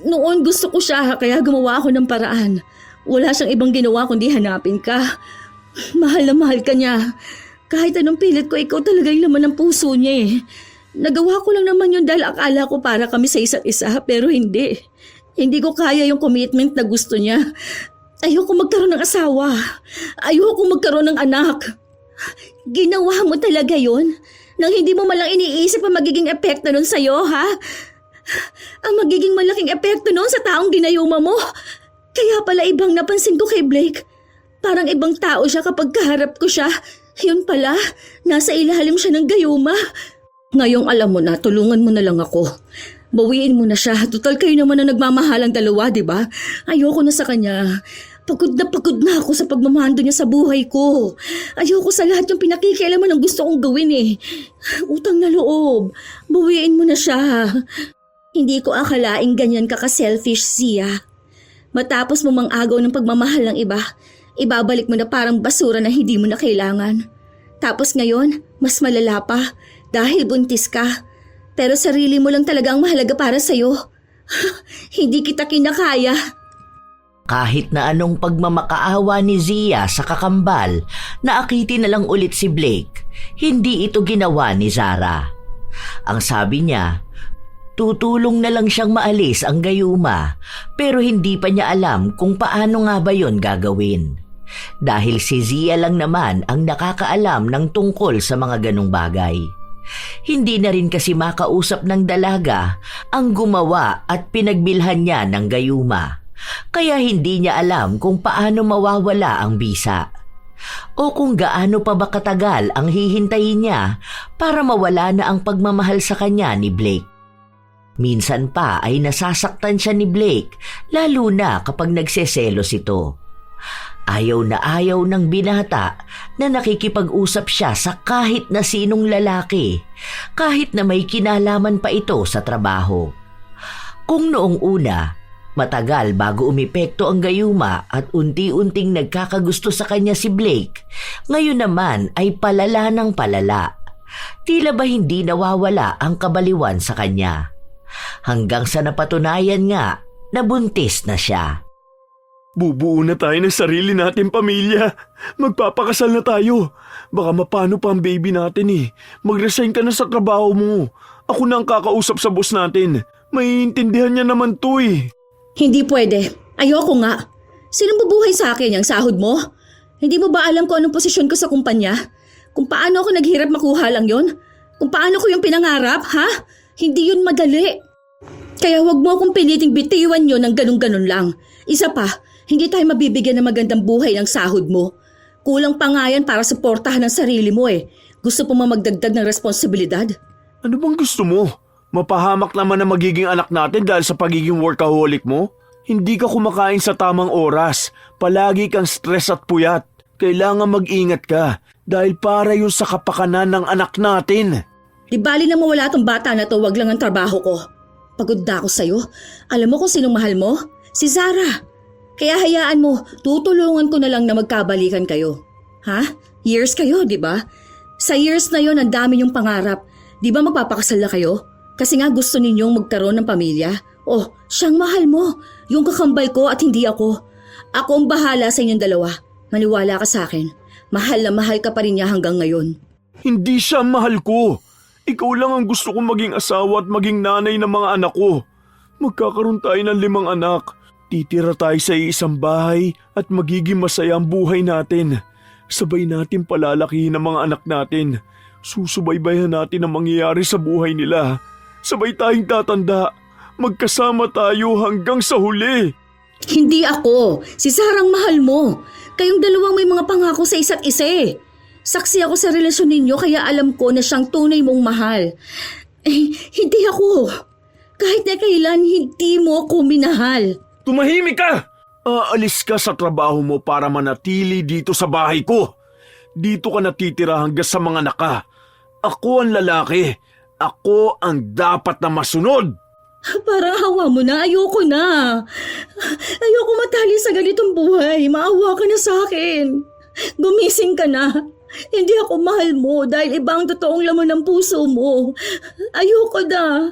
A: Noon gusto ko siya kaya gumawa ako ng paraan. Wala siyang ibang ginawa kundi hanapin ka. Mahal na mahal ka niya. Kahit anong pilit ko, ikaw talaga yung laman ng puso niya eh. Nagawa ko lang naman yun dahil akala ko para kami sa isa't isa pero hindi. Hindi ko kaya yung commitment na gusto niya. Ayoko magkaroon ng asawa. Ayoko magkaroon ng anak. Ginawa mo talaga yun? Nang hindi mo malang iniisip ang magiging epekto nun sa'yo, ha? Ang magiging malaking epekto nun sa taong ginayuma mo. Kaya pala ibang napansin ko kay Blake. Parang ibang tao siya kapag kaharap ko siya. Yun pala, nasa ilalim siya ng gayuma. Ngayong alam mo na, tulungan mo na lang ako. Bawiin mo na siya. Total kayo naman na nagmamahalang dalawa, di ba? Ayoko na sa kanya. Pagod na ako sa pagmamando niya sa buhay ko. Ayoko sa lahat yung pinakikialaman ng gusto kong gawin eh. Utang na loob. Bawiin mo na siya. Hindi ko akalaing ganyan ka ka-selfish, Zia. Matapos mo mang-agaw ng pagmamahal ng iba, ibabalik mo na parang basura na hindi mo na kailangan. Tapos ngayon, mas malala pa dahil buntis ka. Pero sarili mo lang talaga ang mahalaga para sa'yo. Hindi kita kinakaya.
B: Kahit na anong pagmamakaawa ni Zia sa kakambal, naakitin na lang ulit si Blake. Hindi ito ginawa ni Zara. Ang sabi niya, tutulong na lang siyang maalis ang gayuma pero hindi pa niya alam kung paano nga ba yon gagawin. Dahil si Zia lang naman ang nakakaalam ng tungkol sa mga ganong bagay. Hindi na rin kasi makausap ng dalaga ang gumawa at pinagbilhan niya ng gayuma. Kaya hindi niya alam kung paano mawawala ang bisa. O kung gaano pa ba katagal ang hihintayin niya para mawala na ang pagmamahal sa kanya ni Blake. Minsan pa ay nasasaktan siya ni Blake, lalo na kapag nagseselos ito. Ayaw na ayaw ng binata na nakikipag-usap siya sa kahit na sinong lalaki, kahit na may kinalaman pa ito sa trabaho. Kung noong una, matagal bago umepekto ang gayuma at unti-unting nagkakagusto sa kanya si Blake, ngayon naman ay palala ng palala. Tila ba hindi nawawala ang kabaliwan sa kanya? Hanggang sa napatunayan nga na buntis na siya.
C: Bubuo na tayo ng sarili natin pamilya. Magpapakasal na tayo. Baka mapano pa ang baby natin eh. Mag-resign ka na sa trabaho mo. Ako na ang kakausap sa boss natin. Maiintindihan niya naman to eh.
A: Hindi pwede. Ayoko nga. Sinong bubuhay sa akin yung sahod mo? Hindi mo ba alam kung anong posisyon ko sa kumpanya? Kung paano ako naghirap makuha lang yon? Kung paano ko yung pinangarap, ha? Hindi yun madali. Kaya wag mo akong piliting bitiwan yun ng ganun-ganun lang. Isa pa, hindi tayo mabibigyan ng magandang buhay ng sahod mo. Kulang pa nga yan para suportahan ang sarili mo eh. Gusto po magdagdag ng responsibilidad?
C: Ano bang gusto mo? Mapahamak naman na magiging anak natin dahil sa pagiging workaholic mo? Hindi ka kumakain sa tamang oras. Palagi kang stress at puyat. Kailangan mag-ingat ka dahil para yun sa kapakanan ng anak natin.
A: Di bali na mawala tong bata na to, wag lang ang trabaho ko. Pagod na ako sa'yo. Alam mo kung sinong mahal mo? Si Zara. Kaya hayaan mo, tutulungan ko na lang na magkabalikan kayo. Ha? Years kayo, di ba? Sa years na yon, ang dami niyong pangarap. Di ba magpapakasal na kayo? Kasi nga gusto ninyong magkaroon ng pamilya. Oh, siyang mahal mo. Yung kakambal ko at hindi ako. Ako ang bahala sa inyong dalawa. Maniwala ka sa akin. Mahal na mahal ka pa rin niya hanggang ngayon.
C: Hindi siya mahal ko. Ikaw lang ang gusto kong maging asawa at maging nanay ng mga anak ko. Magkakaroon tayo ng 5 anak. Titira tayo sa isang bahay at magiging masaya ang buhay natin. Sabay natin palalakihin ang mga anak natin. Susubaybayan natin ang mangyayari sa buhay nila. Sabay tayong tatanda. Magkasama tayo hanggang sa huli.
A: Hindi ako. Si Sarang mahal mo. Kayong dalawang may mga pangako sa isa't isa eh. Saksi ako sa relasyon ninyo kaya alam ko na siyang tunay mong mahal. Hindi ako. Kahit na kailan, hindi mo ako minahal.
C: Tumahimik ka! Aalis ka sa trabaho mo para manatili dito sa bahay ko. Dito ka natitira hanggang sa mga anak ka. Ako ang lalaki. Ako ang dapat na masunod.
A: Parang hawa mo na. Ayoko na. Ayoko matali sa ganitong buhay. Maawa ka na sa akin. Gumising ka na. Hindi ako mahal mo dahil iba ang totoong laman ng puso mo. Ayoko na.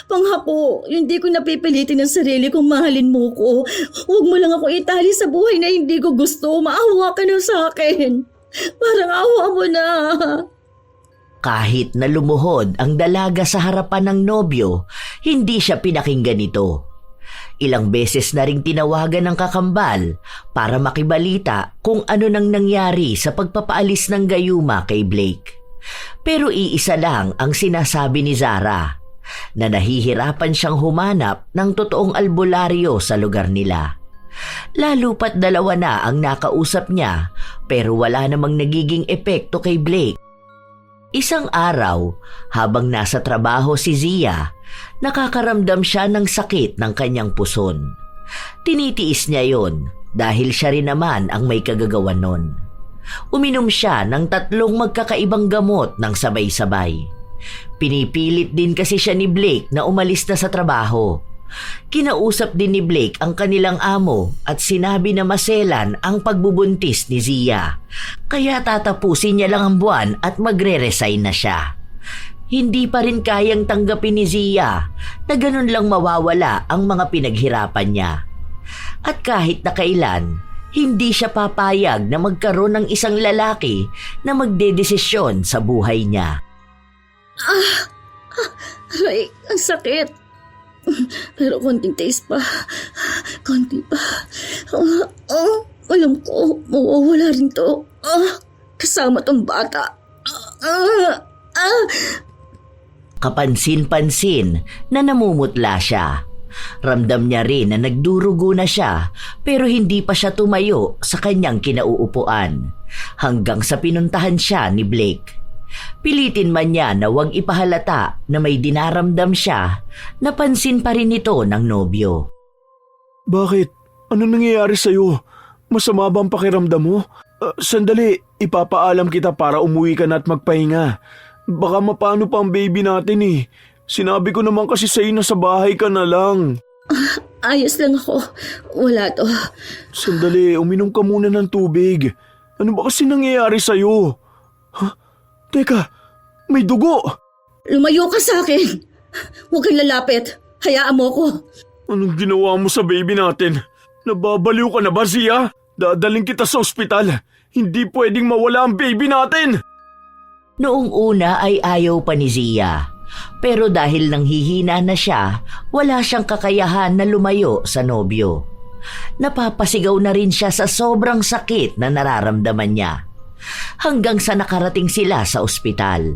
A: Pangako, hindi ko napipilitin ang sarili kung mahalin mo ko. Huwag mo lang ako itali sa buhay na hindi ko gusto. Maawa ka na sa akin. Parang awa mo na.
B: Kahit na lumuhod ang dalaga sa harapan ng nobyo, hindi siya pinakinggan nito. Ilang beses na ring tinawagan ng kakambal para makibalita kung ano nang nangyari sa pagpapaalis ng gayuma kay Blake. Pero iisa lang ang sinasabi ni Zara, na nahihirapan siyang humanap ng totoong albularyo sa lugar nila. Lalo pat 2 na ang nakausap niya pero wala namang nagiging epekto kay Blake. Isang araw, habang nasa trabaho si Zia, nakakaramdam siya ng sakit ng kanyang puson. Tinitiis niya yon dahil siya rin naman ang may kagagawan nun. Uminom siya ng 3 magkakaibang gamot ng sabay-sabay. Pinipilit din kasi siya ni Blake na umalis na sa trabaho. Kinausap din ni Blake ang kanilang amo at sinabi na maselan ang pagbubuntis ni Zia. Kaya tatapusin niya lang ang buwan at magre-resign na siya. Hindi pa rin kayang tanggapin ni Zia na ganun lang mawawala ang mga pinaghirapan niya. At kahit na kailan, hindi siya papayag na magkaroon ng isang lalaki na magdedesisyon sa buhay niya.
A: Aray, ang sakit. Pero konting taste pa. Konti pa. Alam ko, mawawala rin to. Kasama tong bata.
B: Kapansin-pansin na namumutla siya. Ramdam niya rin na nagdurugo na siya pero hindi pa siya tumayo sa kanyang kinauupuan hanggang sa pinuntahan siya ni Blake. Pilitin man niya na huwag ipahalata na may dinaramdam siya, napansin pa rin ito ng nobyo.
C: Bakit? Ano nangyayari sa'yo? Masama ba ang pakiramdam mo? Sandali, ipapaalam kita para umuwi ka na at magpahinga. Baka mapano pa ang baby natin eh. Sinabi ko naman kasi sa'yo na sa bahay ka na lang.
A: Ayos lang ako. Wala to.
C: Sandali, uminom ka muna ng tubig. Ano ba kasi nangyayari sa'yo? Teka, may dugo!
A: Lumayo ka sa akin! Huwag kang lalapit. Hayaan mo ko.
C: Anong ginawa mo sa baby natin? Nababaliw ka na ba, Zia? Dadaling kita sa ospital. Hindi pwedeng mawala ang baby natin!
B: Noong una ay ayaw pa ni Zia. Pero dahil nanghihina na siya, wala siyang kakayahan na lumayo sa nobyo. Napapasigaw na rin siya sa sobrang sakit na nararamdaman niya. Hanggang sa nakarating sila sa ospital,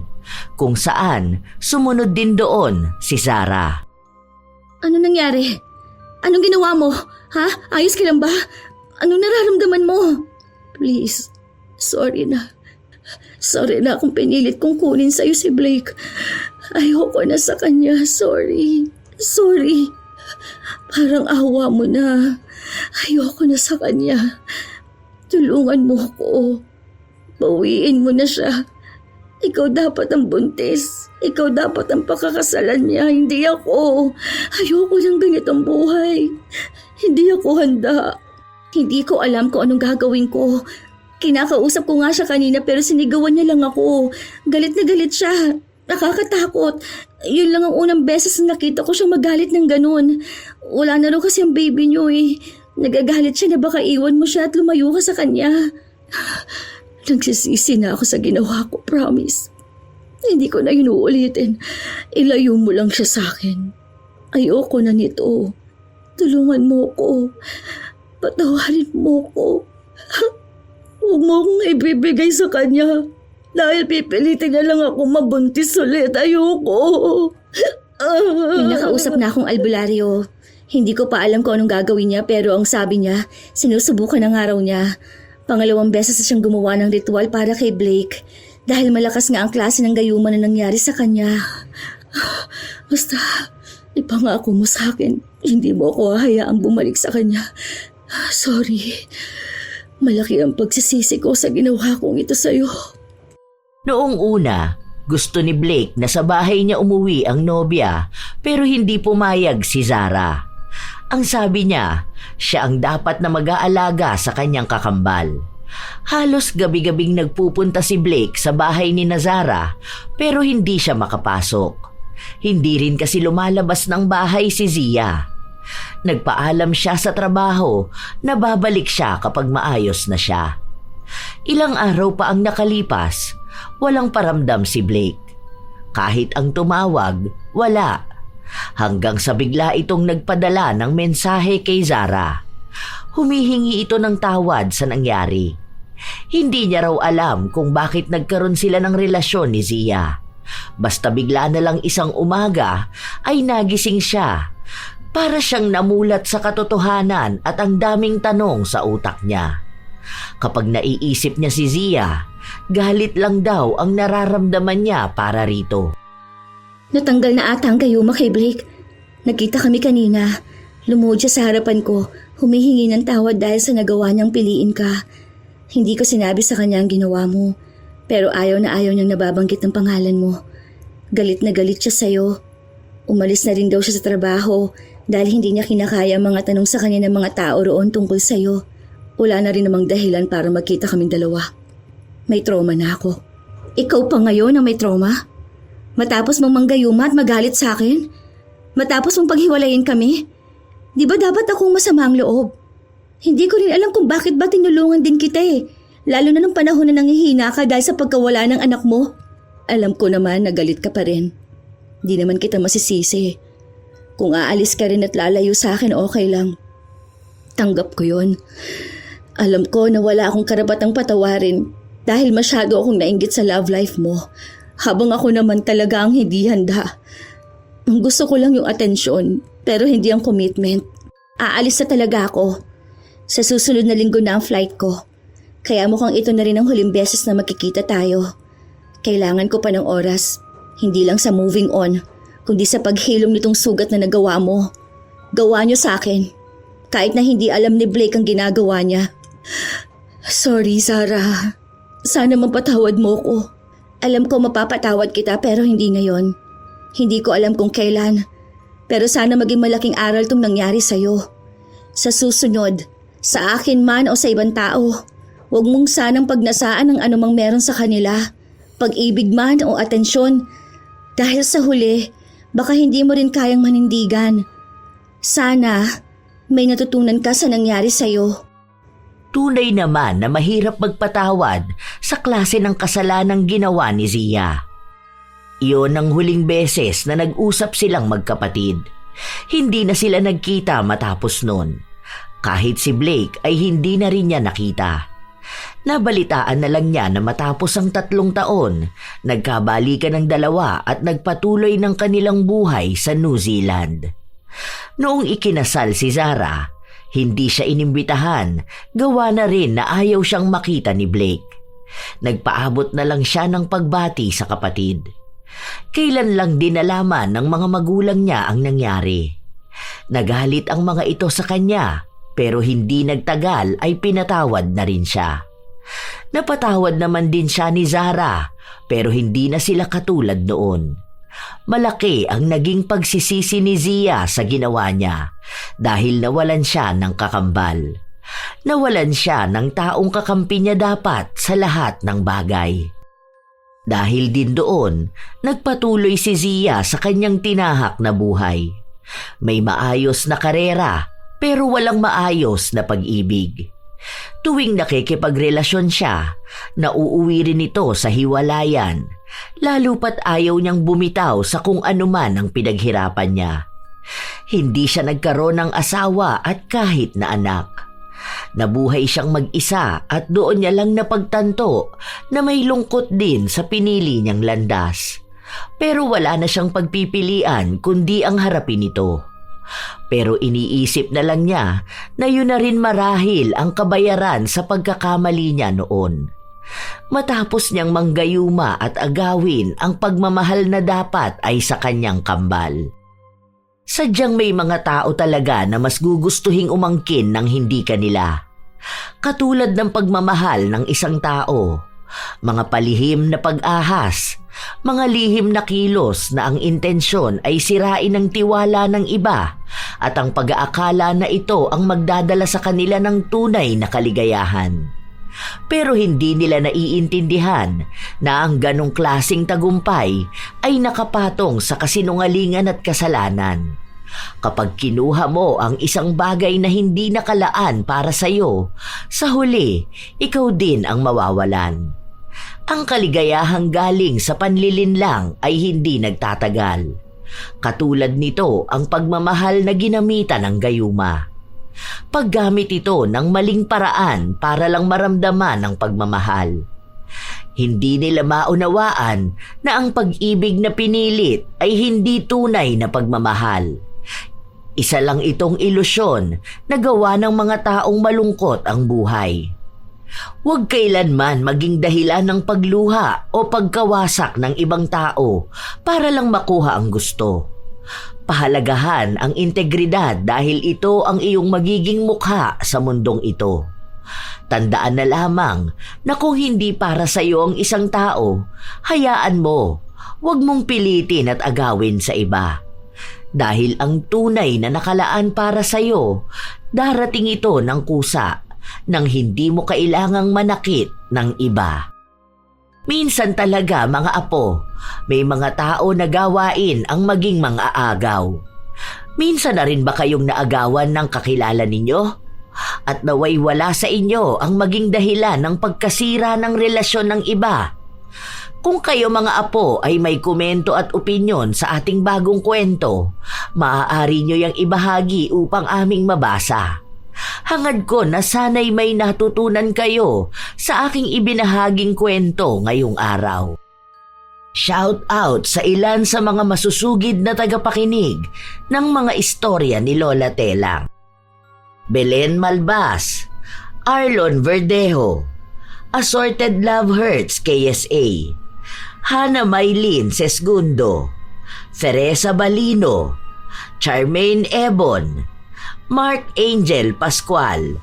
B: kung saan sumunod din doon si Zara.
A: Ano nangyari? Anong ginawa mo? Ha? Ayos ka lang ba? Anong nararamdaman mo? Please, sorry na. Sorry na kung pinilit kong kunin sa'yo si Blake. Ayoko na sa kanya. Sorry. Parang awa mo na. Ayoko na sa kanya. Tulungan mo ko. Bawiin mo na siya. Ikaw dapat ang buntis. Ikaw dapat ang pakakasalan niya, hindi ako. Ayoko ng ganitong buhay. Hindi ako handa. Hindi ko alam kung anong gagawin ko. Kinakausap ko nga siya kanina pero sinigawan niya lang ako. Galit na galit siya. Nakakatakot. Yun lang ang unang beses na nakita ko siya magalit ng ganun. Wala na raw kasi ang baby niyo eh. Nagagalit siya na baka iwan mo siya at lumayo ka sa kanya. Nagsisisi na ako sa ginawa ko, promise. Hindi ko na yun uulitin. Ilayo mo lang siya sa akin. Ayoko na nito. Tulungan mo ko. Patawarin mo ko. Huwag mo akong ibibigay sa kanya. Dahil pipilitin na lang ako mabuntis ulit. Ayoko.
B: May nakausap na akong albularyo. Hindi ko pa alam kung anong gagawin niya pero ang sabi niya, sinusubukan ng araw niya. Pangalawang beses na siyang gumawa ng ritual para kay Blake dahil malakas nga ang klase ng gayuma na nangyari sa kanya. Basta, ipangako mo sa akin, hindi mo ako hahayaang bumalik sa kanya. Sorry, malaki ang pagsisisi ko sa ginawa kong ito sa'yo.
D: Noong una, gusto ni Blake na sa bahay niya umuwi ang nobya pero hindi pumayag si Zara. Ang sabi niya, siya ang dapat na mag-aalaga sa kanyang kakambal. Halos gabi-gabing nagpupunta si Blake sa bahay ni Zara pero hindi siya makapasok. Hindi rin kasi lumalabas ng bahay si Zia. Nagpaalam siya sa trabaho na babalik siya kapag maayos na siya. Ilang araw pa ang nakalipas, walang paramdam si Blake. Kahit ang tumawag, wala. Hanggang sa bigla itong nagpadala ng mensahe kay Zara. Humihingi ito ng tawad sa nangyari. Hindi niya raw alam kung bakit nagkaroon sila ng relasyon ni Zia. Basta bigla na lang isang umaga ay nagising siya. Para siyang namulat sa katotohanan at ang daming tanong sa utak niya. Kapag naiisip niya si Zia, galit lang daw ang nararamdaman niya para rito.
A: Natanggal na ata ang gayuma kay Blake. Nakita kami kanina. Lumuhod siya sa harapan ko, humihingi ng tawad dahil sa nagawa niyang piliin ka. Hindi ko sinabi sa kanya ang ginawa mo, pero ayaw na ayaw niyang nababanggit ng pangalan mo. Galit na galit siya sa'yo. Umalis na rin daw siya sa trabaho dahil hindi niya kinakaya ang mga tanong sa kanya ng mga tao roon tungkol sa'yo. Wala na rin namang dahilan para magkita kaming dalawa. May trauma na ako. Ikaw pa ngayon ang may trauma? Matapos mong manggayuma at magalit sa akin? Matapos mong paghiwalayin kami? Di ba dapat akong masama ang loob? Hindi ko rin alam kung bakit ba tinulungan din kita eh. Lalo na nung panahon na nangihina ka dahil sa pagkawala ng anak mo. Alam ko naman na galit ka pa rin. Di naman kita masisisi. Kung aalis ka rin at lalayo sa akin, okay lang. Tanggap ko yon. Alam ko na wala akong karapatang patawarin dahil masyado akong nainggit sa love life mo. Habang ako naman talaga ang hindi handa. Ang gusto ko lang yung atensyon, pero hindi ang commitment. Aalis na talaga ako. Sa susunod na linggo na ang flight ko. Kaya mukhang ito na rin ang huling beses na magkikita tayo. Kailangan ko pa ng oras, hindi lang sa moving on, kundi sa paghilom nitong sugat na nagawa mo. Gawa niyo sa akin, kahit na hindi alam ni Blake ang ginagawa niya. Sorry, Zara. Sana mapatawad mo ko. Alam ko mapapatawad kita pero hindi ngayon. Hindi ko alam kung kailan. Pero sana maging malaking aral tong nangyari sa'yo. Sa susunod, sa akin man o sa ibang tao, huwag mong sanang pagnasaan ng anumang meron sa kanila. Pag-ibig man o atensyon. Dahil sa huli, baka hindi mo rin kayang manindigan. Sana may natutunan ka sa nangyari sa'yo.
D: Tunay naman na mahirap magpatawad sa klase ng kasalanang ginawa ni Zia. Iyon ang huling beses na nag-usap silang magkapatid. Hindi na sila nagkita matapos nun. Kahit si Blake ay hindi na rin niya nakita. Nabalitaan na lang niya na matapos ang 3 taon, nagkabalikan ng dalawa at nagpatuloy ng kanilang buhay sa New Zealand. Noong ikinasal si Zara, hindi siya inimbitahan, gawa na rin na ayaw siyang makita ni Blake. Nagpaabot na lang siya ng pagbati sa kapatid. Kailan lang din nalaman ng mga magulang niya ang nangyari. Nagalit ang mga ito sa kanya, pero hindi nagtagal ay pinatawad na rin siya. Napatawad naman din siya ni Zara, pero hindi na sila katulad noon. Malaki ang naging pagsisisi ni Zia sa ginawa niya dahil nawalan siya ng kakambal. Nawalan siya ng taong kakampi niya dapat sa lahat ng bagay. Dahil din doon, nagpatuloy si Zia sa kanyang tinahak na buhay. May maayos na karera pero walang maayos na pag-ibig. Tuwing nakikipagrelasyon siya, nauuwi rin ito sa hiwalayan, lalo pat ayaw niyang bumitaw sa kung anuman ang pinaghirapan niya. Hindi siya nagkaroon ng asawa at kahit na anak. Nabuhay siyang mag-isa at doon niya lang napagtanto na may lungkot din sa pinili niyang landas. Pero wala na siyang pagpipilian kundi ang harapin ito. Pero iniisip na lang niya na yun na rin marahil ang kabayaran sa pagkakamali niya noon. Matapos niyang manggayuma at agawin ang pagmamahal na dapat ay sa kanyang kambal. Sadyang may mga tao talaga na mas gugustuhing umangkin ng hindi kanila. Katulad ng pagmamahal ng isang tao, mga palihim na pag-ahas, mga lihim na kilos na ang intensyon ay sirain ang tiwala ng iba at ang pag-aakala na ito ang magdadala sa kanila ng tunay na kaligayahan. Pero hindi nila naiintindihan na ang ganong klasing tagumpay ay nakapatong sa kasinungalingan at kasalanan. Kapag kinuha mo ang isang bagay na hindi nakalaan para sa iyo, sa huli, ikaw din ang mawawalan. Ang kaligayahang galing sa panlilinlang ay hindi nagtatagal. Katulad nito ang pagmamahal na ginamitan ng gayuma. Paggamit ito ng maling paraan para lang maramdaman ang pagmamahal. Hindi nila maunawaan na ang pag-ibig na pinilit ay hindi tunay na pagmamahal. Isa lang itong ilusyon na gawa ng mga taong malungkot ang buhay. Huwag kailanman maging dahilan ng pagluha o pagkawasak ng ibang tao para lang makuha ang gusto. Pahalagahan ang integridad dahil ito ang iyong magiging mukha sa mundong ito. Tandaan na lamang na kung hindi para sa iyo ang isang tao, hayaan mo, huwag mong pilitin at agawin sa iba. Dahil ang tunay na nakalaan para sa iyo, darating ito ng kusa nang hindi mo kailangang manakit ng iba. Minsan talaga mga apo, may mga tao na gawain ang maging mga agaw. Minsan na rin ba kayong naagawan ng kakilala ninyo? At naway wala sa inyo ang maging dahilan ng pagkasira ng relasyon ng iba? Kung kayo mga apo ay may komento at opinyon sa ating bagong kwento, maaari nyo yang ibahagi upang aming mabasa. Hangad ko na sana'y may natutunan kayo sa aking ibinahaging kwento ngayong araw. Shout out sa ilan sa mga masusugid na tagapakinig ng mga istorya ni Lola Telang. Belen Malbas, Arlon Verdejo, Assorted Love Hurts KSA, Hana Maylin Sesgundo, Teresa Balino, Charmaine Ebon, Mark Angel Pascual,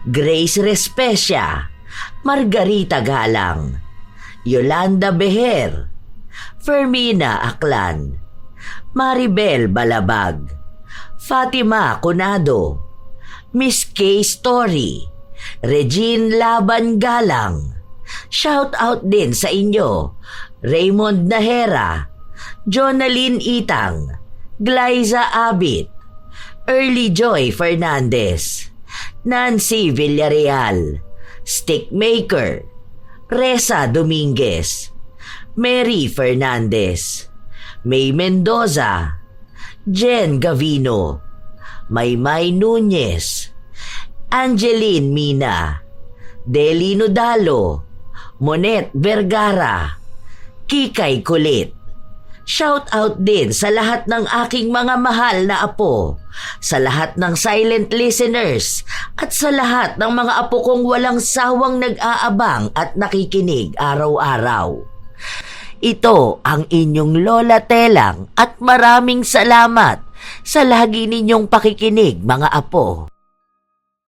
D: Grace Respecia, Margarita Galang, Yolanda Beher, Fermina Aklan, Maribel Balabag, Fatima Conado, Miss K. Story, Regine Laban Galang. Shout out din sa inyo, Raymond Nahera, Jonalyn Itang, Glyza Abit, Early Joy Fernandez, Nancy Villarreal, Stickmaker, Reza Dominguez, Mary Fernandez, May Mendoza, Jen Gavino, Maymay Nunez, Angeline Mina, Delino Dalo, Monet Vergara, Kikay Kulit. Shout out din sa lahat ng aking mga mahal na apo, sa lahat ng silent listeners, at sa lahat ng mga apo kong walang sawang nag-aabang at nakikinig araw-araw. Ito ang inyong Lola Telang at maraming salamat
B: Sa lagi ninyong pakikinig, mga apo.